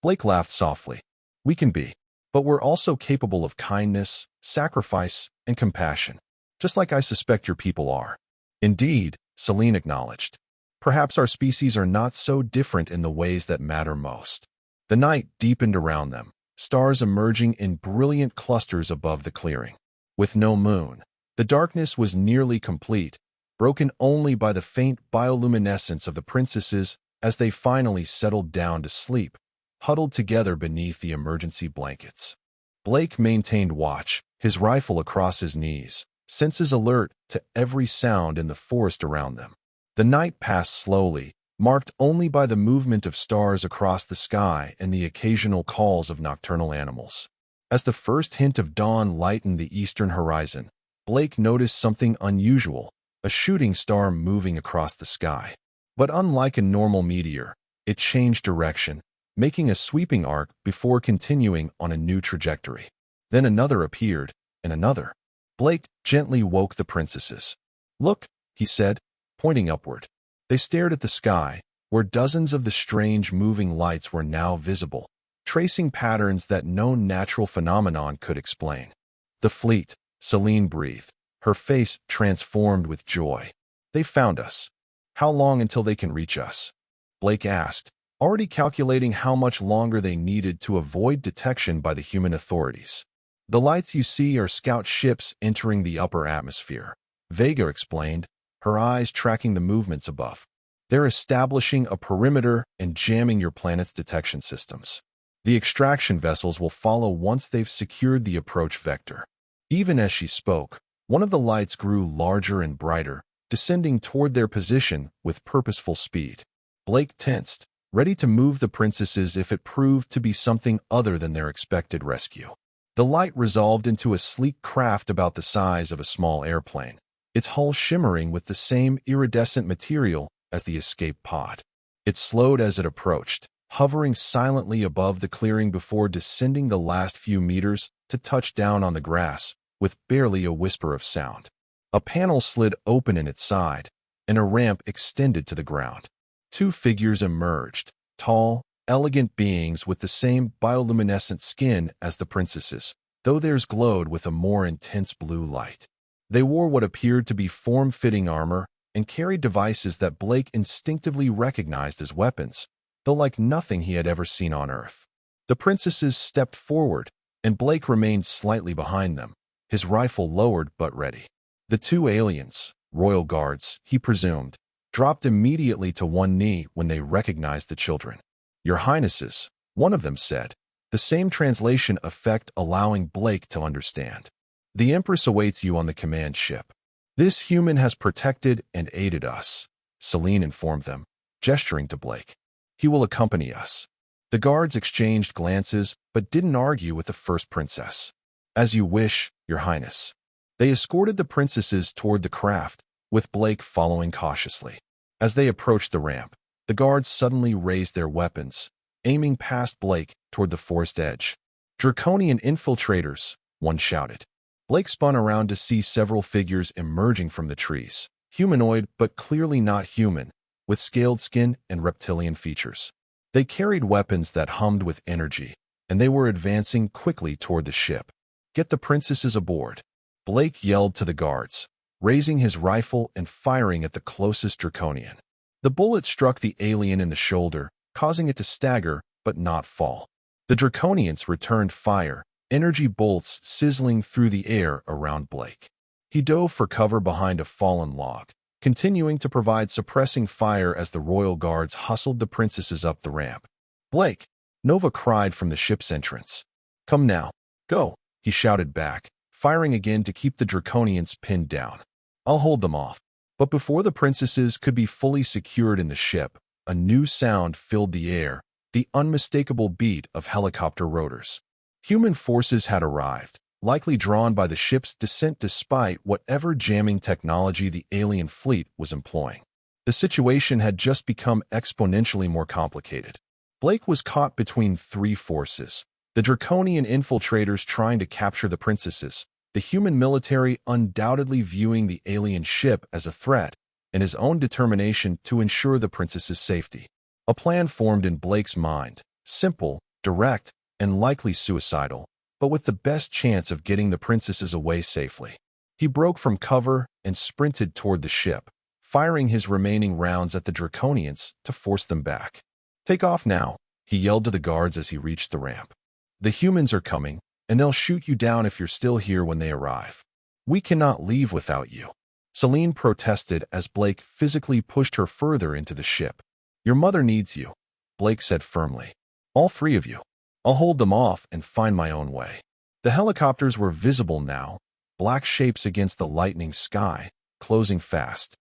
Blake laughed softly. "We can be, but we're also capable of kindness, sacrifice, and compassion, just like I suspect your people are." "Indeed," Celine acknowledged. "Perhaps our species are not so different in the ways that matter most." The night deepened around them, stars emerging in brilliant clusters above the clearing. With no moon, the darkness was nearly complete, broken only by the faint bioluminescence of the princesses as they finally settled down to sleep, huddled together beneath the emergency blankets. Blake maintained watch, his rifle across his knees, senses alert to every sound in the forest around them. The night passed slowly, marked only by the movement of stars across the sky and the occasional calls of nocturnal animals. As the first hint of dawn lightened the eastern horizon, Blake noticed something unusual, a shooting star moving across the sky. But unlike a normal meteor, it changed direction, making a sweeping arc before continuing on a new trajectory. Then another appeared, and another. Blake gently woke the princesses. "Look," he said, pointing upward. They stared at the sky, where dozens of the strange moving lights were now visible, tracing patterns that no natural phenomenon could explain. "The fleet," Celine breathed, her face transformed with joy. They found us. How long until they can reach us? Blake asked, already calculating how much longer they needed to avoid detection by the human authorities. The lights you see are scout ships entering the upper atmosphere, Vega explained, her eyes tracking the movements above. They're establishing a perimeter and jamming your planet's detection systems. The extraction vessels will follow once they've secured the approach vector. Even as she spoke, one of the lights grew larger and brighter, descending toward their position with purposeful speed. Blake tensed, ready to move the princesses if it proved to be something other than their expected rescue. The light resolved into a sleek craft about the size of a small airplane, its hull shimmering with the same iridescent material as the escape pod. It slowed as it approached, hovering silently above the clearing before descending the last few meters to touch down on the grass, with barely a whisper of sound. A panel slid open in its side, and a ramp extended to the ground. Two figures emerged, tall, elegant beings with the same bioluminescent skin as the princesses, though theirs glowed with a more intense blue light. They wore what appeared to be form-fitting armor and carried devices that Blake instinctively recognized as weapons, though like nothing he had ever seen on Earth. The princesses stepped forward, and Blake remained slightly behind them, his rifle lowered but ready. The two aliens, royal guards, he presumed, dropped immediately to one knee when they recognized the children. "Your Highnesses," one of them said, the same translation effect allowing Blake to understand. "The Empress awaits you on the command ship. This human has protected and aided us," Celine informed them, gesturing to Blake. "He will accompany us." The guards exchanged glances but didn't argue with the first princess. "As you wish, Your Highness." They escorted the princesses toward the craft, with Blake following cautiously. As they approached the ramp, the guards suddenly raised their weapons, aiming past Blake toward the forest edge. "Draconian infiltrators," one shouted. Blake spun around to see several figures emerging from the trees, humanoid but clearly not human, with scaled skin and reptilian features. They carried weapons that hummed with energy, and they were advancing quickly toward the ship. "Get the princesses aboard," Blake yelled to the guards, raising his rifle and firing at the closest Draconian. The bullet struck the alien in the shoulder, causing it to stagger but not fall. The Draconians returned fire, energy bolts sizzling through the air around Blake. He dove for cover behind a fallen log, continuing to provide suppressing fire as the royal guards hustled the princesses up the ramp. "Blake!" Nova cried from the ship's entrance. "Come now. Go!" he shouted back, firing again to keep the Draconians pinned down. "I'll hold them off." But before the princesses could be fully secured in the ship, a new sound filled the air, the unmistakable beat of helicopter rotors. Human forces had arrived, likely drawn by the ship's descent despite whatever jamming technology the alien fleet was employing. The situation had just become exponentially more complicated. Blake was caught between three forces: the Draconian infiltrators trying to capture the princesses, the human military undoubtedly viewing the alien ship as a threat, and his own determination to ensure the princesses' safety. A plan formed in Blake's mind, simple, direct, and likely suicidal, but with the best chance of getting the princesses away safely. He broke from cover and sprinted toward the ship, firing his remaining rounds at the Draconians to force them back. "Take off now," he yelled to the guards as he reached the ramp. "The humans are coming, and they'll shoot you down if you're still here when they arrive. We cannot leave without you." Celine protested as Blake physically pushed her further into the ship. "Your mother needs you," Blake said firmly. "All three of you. I'll hold them off and find my own way." The helicopters were visible now, black shapes against the lightning sky, closing fast.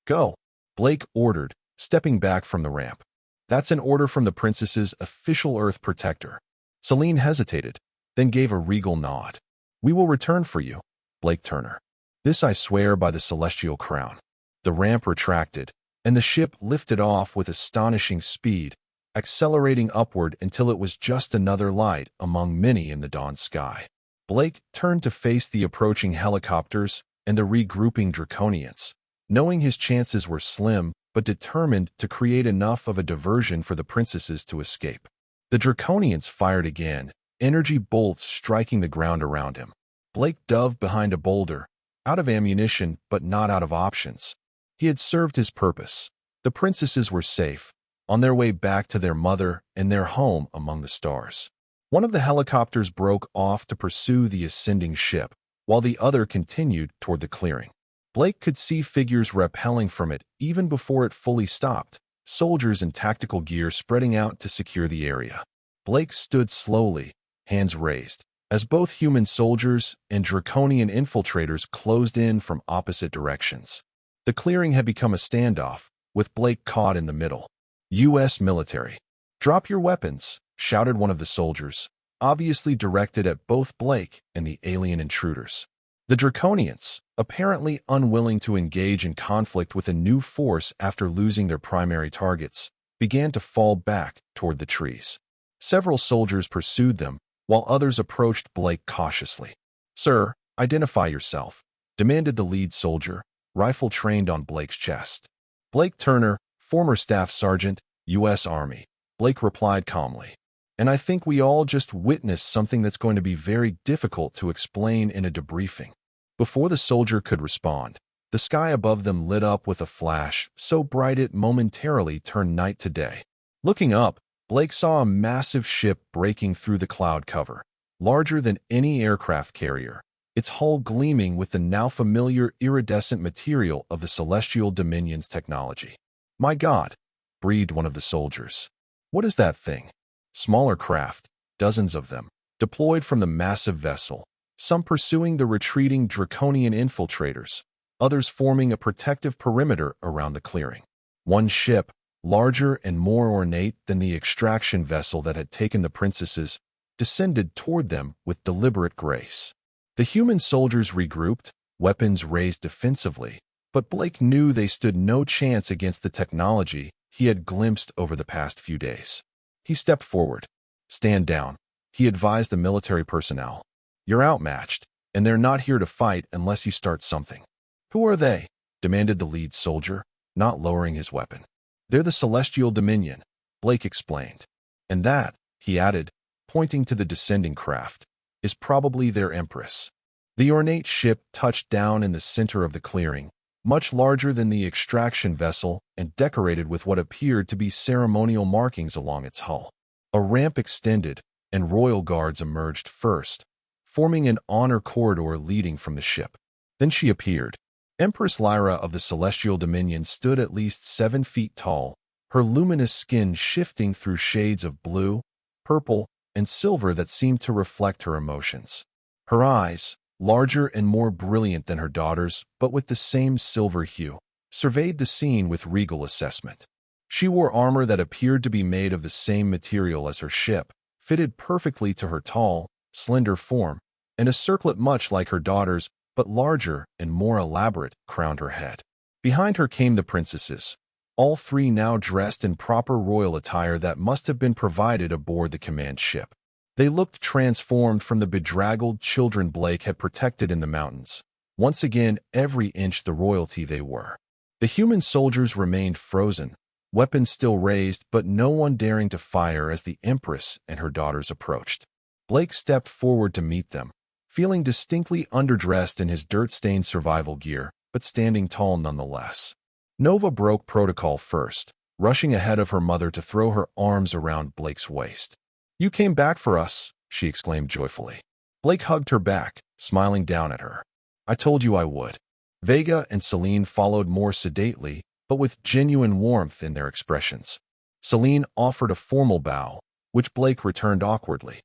"Go," Blake ordered, stepping back from the ramp. "That's an order from the princess's official Earth protector." Celine hesitated, then gave a regal nod. "We will return for you, Blake Turner. This I swear by the celestial crown." The ramp retracted, and the ship lifted off with astonishing speed, accelerating upward until it was just another light among many in the dawn sky. Blake turned to face the approaching helicopters and the regrouping Draconians, knowing his chances were slim but determined to create enough of a diversion for the princesses to escape. The Draconians fired again, energy bolts striking the ground around him. Blake dove behind a boulder, out of ammunition but not out of options. He had served his purpose. The princesses were safe, on their way back to their mother and their home among the stars. One of the helicopters broke off to pursue the ascending ship, while the other continued toward the clearing. Blake could see figures rappelling from it even before it fully stopped, soldiers in tactical gear spreading out to secure the area. Blake stood slowly, hands raised, as both human soldiers and draconian infiltrators closed in from opposite directions. The clearing had become a standoff, with Blake caught in the middle. U.S. military. "Drop your weapons," shouted one of the soldiers, obviously directed at both Blake and the alien intruders. The Draconians, apparently unwilling to engage in conflict with a new force after losing their primary targets, began to fall back toward the trees. Several soldiers pursued them, while others approached Blake cautiously. "Sir, identify yourself," demanded the lead soldier, rifle trained on Blake's chest. "Blake Turner, former Staff Sergeant, U.S. Army," Blake replied calmly. "And I think we all just witnessed something that's going to be very difficult to explain in a debriefing." Before the soldier could respond, the sky above them lit up with a flash so bright it momentarily turned night to day. Looking up, Blake saw a massive ship breaking through the cloud cover, larger than any aircraft carrier, its hull gleaming with the now familiar iridescent material of the Celestial Dominion's technology. "My God," breathed one of the soldiers. "What is that thing?" Smaller craft, dozens of them, deployed from the massive vessel, some pursuing the retreating draconian infiltrators, others forming a protective perimeter around the clearing. One ship, larger and more ornate than the extraction vessel that had taken the princesses, descended toward them with deliberate grace. The human soldiers regrouped, weapons raised defensively, but Blake knew they stood no chance against the technology he had glimpsed over the past few days. He stepped forward. "Stand down," he advised the military personnel. "You're outmatched, and they're not here to fight unless you start something." "Who are they?" demanded the lead soldier, not lowering his weapon. "They're the Celestial Dominion," Blake explained. "And that," he added, pointing to the descending craft, "is probably their Empress." The ornate ship touched down in the center of the clearing, much larger than the extraction vessel and decorated with what appeared to be ceremonial markings along its hull. A ramp extended, and royal guards emerged first, forming an honor corridor leading from the ship. Then she appeared. Empress Lyra of the Celestial Dominion stood at least 7 feet tall, her luminous skin shifting through shades of blue, purple, and silver that seemed to reflect her emotions. Her eyes, larger and more brilliant than her daughter's, but with the same silver hue, surveyed the scene with regal assessment. She wore armor that appeared to be made of the same material as her ship, fitted perfectly to her tall, slender form, and a circlet much like her daughter's, but larger and more elaborate, crowned her head. Behind her came the princesses, all three now dressed in proper royal attire that must have been provided aboard the command ship. They looked transformed from the bedraggled children Blake had protected in the mountains, once again every inch the royalty they were. The human soldiers remained frozen, weapons still raised but no one daring to fire as the Empress and her daughters approached. Blake stepped forward to meet them, feeling distinctly underdressed in his dirt-stained survival gear, but standing tall nonetheless. Nova broke protocol first, rushing ahead of her mother to throw her arms around Blake's waist. "You came back for us," she exclaimed joyfully. Blake hugged her back, smiling down at her. "I told you I would." Vega and Celine followed more sedately, but with genuine warmth in their expressions. Celine offered a formal bow, which Blake returned awkwardly.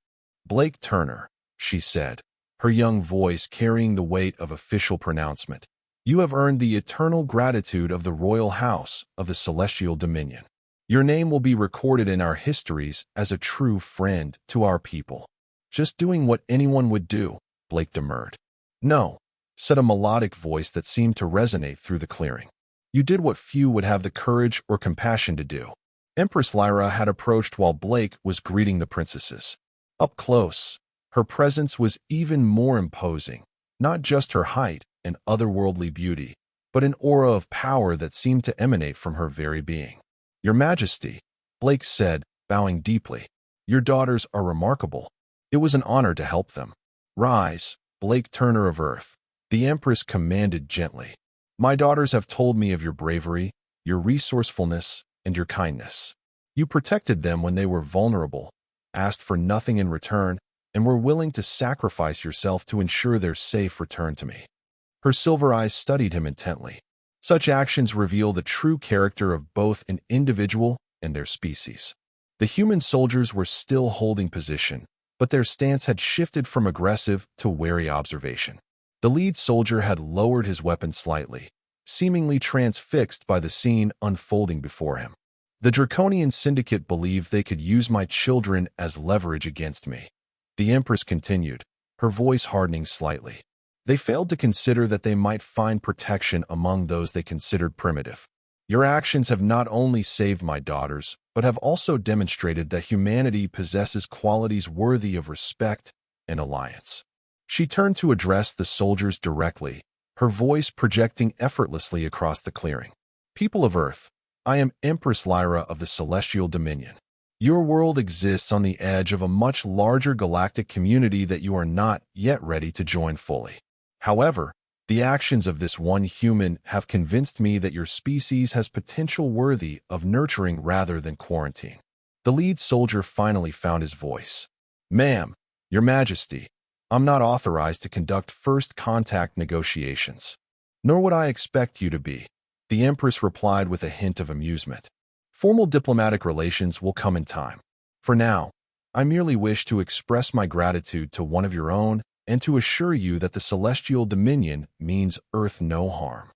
"Blake Turner," she said, her young voice carrying the weight of official pronouncement. "You have earned the eternal gratitude of the royal house of the Celestial Dominion. Your name will be recorded in our histories as a true friend to our people." "Just doing what anyone would do," Blake demurred. "No," said a melodic voice that seemed to resonate through the clearing. "You did what few would have the courage or compassion to do." Empress Lyra had approached while Blake was greeting the princesses. Up close, her presence was even more imposing, not just her height and otherworldly beauty, but an aura of power that seemed to emanate from her very being. "Your Majesty," Blake said, bowing deeply, "your daughters are remarkable. It was an honor to help them." "Rise, Blake Turner of Earth," The Empress commanded gently. My daughters have told me of your bravery, your resourcefulness, and your kindness. You protected them when they were vulnerable, asked for nothing in return, and were willing to sacrifice yourself to ensure their safe return to me. Her silver eyes studied him intently. Such actions reveal the true character of both an individual and their species. The human soldiers were still holding position, but their stance had shifted from aggressive to wary observation. The lead soldier had lowered his weapon slightly, seemingly transfixed by the scene unfolding before him. The Draconian Syndicate believed they could use my children as leverage against me. The Empress continued, her voice hardening slightly. They failed to consider that they might find protection among those they considered primitive. Your actions have not only saved my daughters, but have also demonstrated that humanity possesses qualities worthy of respect and alliance. She turned to address the soldiers directly, her voice projecting effortlessly across the clearing. People of Earth, I am Empress Lyra of the Celestial Dominion. Your world exists on the edge of a much larger galactic community that you are not yet ready to join fully. However, the actions of this one human have convinced me that your species has potential worthy of nurturing rather than quarantine. The lead soldier finally found his voice. Ma'am, Your Majesty, I'm not authorized to conduct first contact negotiations. Nor would I expect you to be, the Empress replied with a hint of amusement. Formal diplomatic relations will come in time. For now, I merely wish to express my gratitude to one of your own and to assure you that the Celestial Dominion means Earth no harm.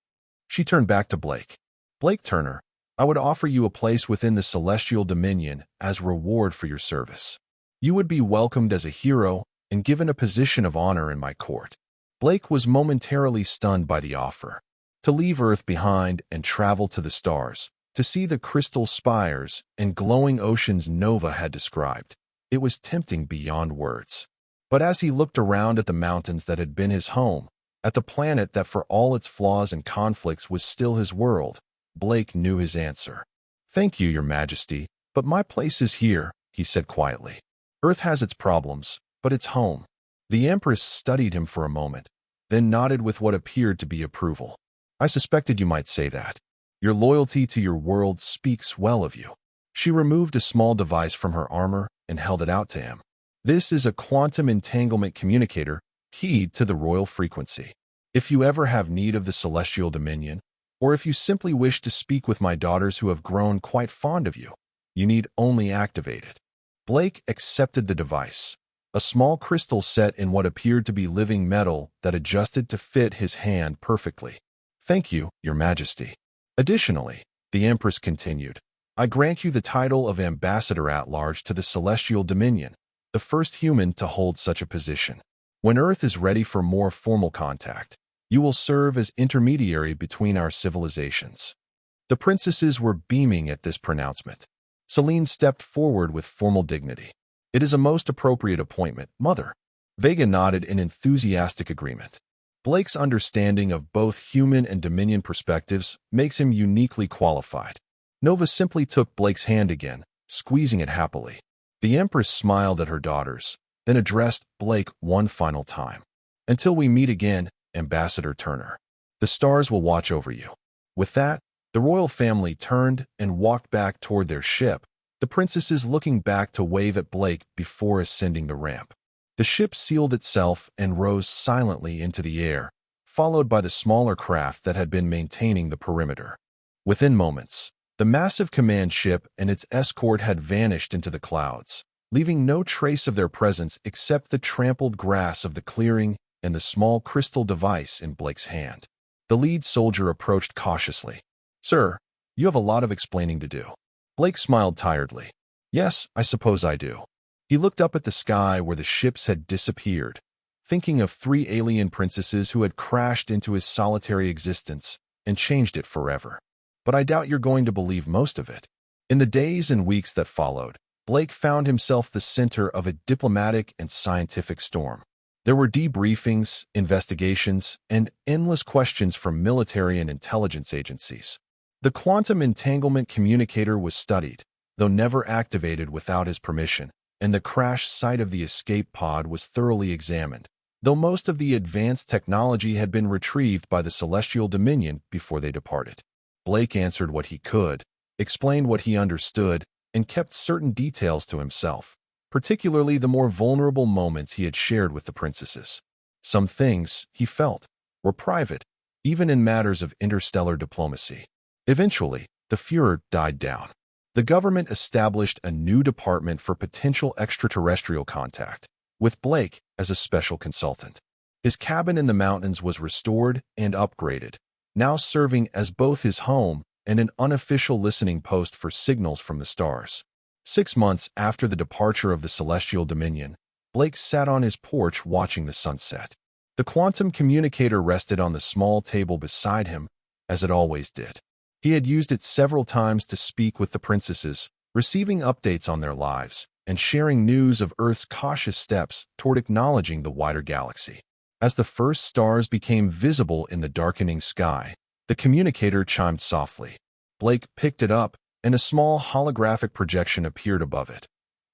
She turned back to Blake. Blake Turner, I would offer you a place within the Celestial Dominion as reward for your service. You would be welcomed as a hero and given a position of honor in my court. Blake was momentarily stunned by the offer. To leave Earth behind and travel to the stars, to see the crystal spires and glowing oceans Nova had described, it was tempting beyond words. But as he looked around at the mountains that had been his home, at the planet that for all its flaws and conflicts was still his world, Blake knew his answer. Thank you, Your Majesty, but my place is here, he said quietly. Earth has its problems, but it's home. The Empress studied him for a moment, then nodded with what appeared to be approval. I suspected you might say that. Your loyalty to your world speaks well of you. She removed a small device from her armor and held it out to him. This is a quantum entanglement communicator keyed to the royal frequency. If you ever have need of the Celestial Dominion, or if you simply wish to speak with my daughters who have grown quite fond of you, you need only activate it. Blake accepted the device, a small crystal set in what appeared to be living metal that adjusted to fit his hand perfectly. Thank you, Your Majesty. Additionally, the Empress continued, I grant you the title of Ambassador at Large to the Celestial Dominion, the first human to hold such a position. When Earth is ready for more formal contact, you will serve as intermediary between our civilizations. The princesses were beaming at this pronouncement. Celine stepped forward with formal dignity. It is a most appropriate appointment, Mother. Vega nodded in enthusiastic agreement. Blake's understanding of both human and Dominion perspectives makes him uniquely qualified. Nova simply took Blake's hand again, squeezing it happily. The Empress smiled at her daughters, then addressed Blake one final time. Until we meet again, Ambassador Turner. The stars will watch over you. With that, the royal family turned and walked back toward their ship, the princesses looking back to wave at Blake before ascending the ramp. The ship sealed itself and rose silently into the air, followed by the smaller craft that had been maintaining the perimeter. Within moments, the massive command ship and its escort had vanished into the clouds, leaving no trace of their presence except the trampled grass of the clearing and the small crystal device in Blake's hand. The lead soldier approached cautiously. Sir, you have a lot of explaining to do. Blake smiled tiredly. Yes, I suppose I do. He looked up at the sky where the ships had disappeared, thinking of 3 alien princesses who had crashed into his solitary existence and changed it forever. But I doubt you're going to believe most of it. In the days and weeks that followed, Blake found himself the center of a diplomatic and scientific storm. There were debriefings, investigations, and endless questions from military and intelligence agencies. The quantum entanglement communicator was studied, though never activated without his permission, and the crash site of the escape pod was thoroughly examined, though most of the advanced technology had been retrieved by the Celestial Dominion before they departed. Blake answered what he could, explained what he understood, and kept certain details to himself, particularly the more vulnerable moments he had shared with the princesses. Some things, he felt, were private, even in matters of interstellar diplomacy. Eventually, the furor died down. The government established a new department for potential extraterrestrial contact, with Blake as a special consultant. His cabin in the mountains was restored and upgraded, now serving as both his home and an unofficial listening post for signals from the stars. 6 months after the departure of the Celestial Dominion, Blake sat on his porch watching the sunset. The quantum communicator rested on the small table beside him, as it always did. He had used it several times to speak with the princesses, receiving updates on their lives, and sharing news of Earth's cautious steps toward acknowledging the wider galaxy. As the first stars became visible in the darkening sky, the communicator chimed softly. Blake picked it up, and a small holographic projection appeared above it.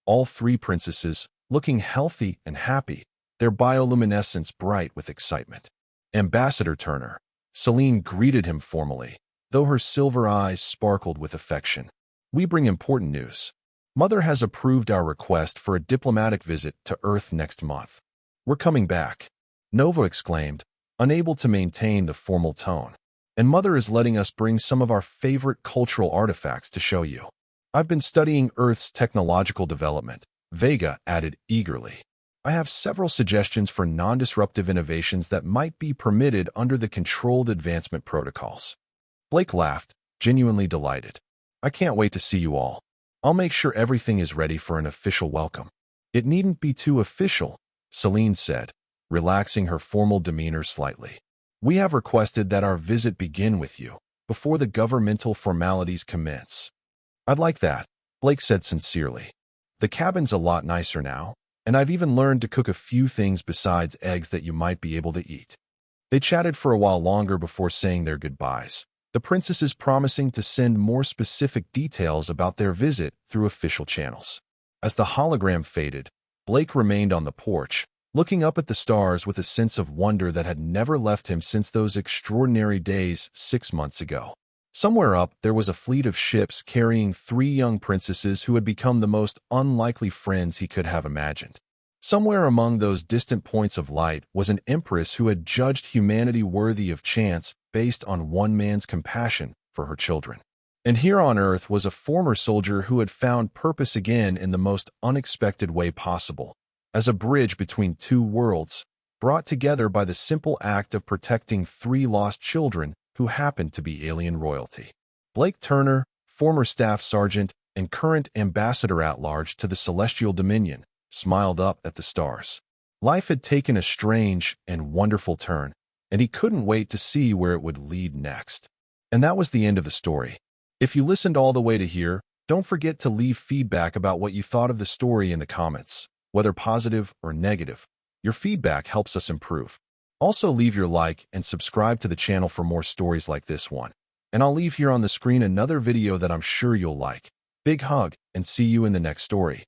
All 3 princesses, looking healthy and happy, their bioluminescence bright with excitement. Ambassador Turner, Celine greeted him formally, though her silver eyes sparkled with affection. "We bring important news. Mother has approved our request for a diplomatic visit to Earth next month. We're coming back," Nova exclaimed, unable to maintain the formal tone. "And Mother is letting us bring some of our favorite cultural artifacts to show you." "I've been studying Earth's technological development," Vega added eagerly. "I have several suggestions for non-disruptive innovations that might be permitted under the Controlled Advancement Protocols." Blake laughed, genuinely delighted. "I can't wait to see you all. I'll make sure everything is ready for an official welcome." "It needn't be too official," Celine said, relaxing her formal demeanor slightly. "We have requested that our visit begin with you, before the governmental formalities commence." "I'd like that," Blake said sincerely. "The cabin's a lot nicer now, and I've even learned to cook a few things besides eggs that you might be able to eat." They chatted for a while longer before saying their goodbyes, the princesses promising to send more specific details about their visit through official channels. As the hologram faded, Blake remained on the porch, looking up at the stars with a sense of wonder that had never left him since those extraordinary days 6 months ago. Somewhere up, there was a fleet of ships carrying 3 young princesses who had become the most unlikely friends he could have imagined. Somewhere among those distant points of light was an Empress who had judged humanity worthy of chance based on one man's compassion for her children. And here on Earth was a former soldier who had found purpose again in the most unexpected way possible, as a bridge between 2 worlds, brought together by the simple act of protecting 3 lost children who happened to be alien royalty. Blake Turner, former staff sergeant and current ambassador-at-large to the Celestial Dominion, smiled up at the stars. Life had taken a strange and wonderful turn, and he couldn't wait to see where it would lead next. And that was the end of the story. If you listened all the way to here, don't forget to leave feedback about what you thought of the story in the comments, whether positive or negative. Your feedback helps us improve. Also, leave your like and subscribe to the channel for more stories like this one. And I'll leave here on the screen another video that I'm sure you'll like. Big hug, and see you in the next story.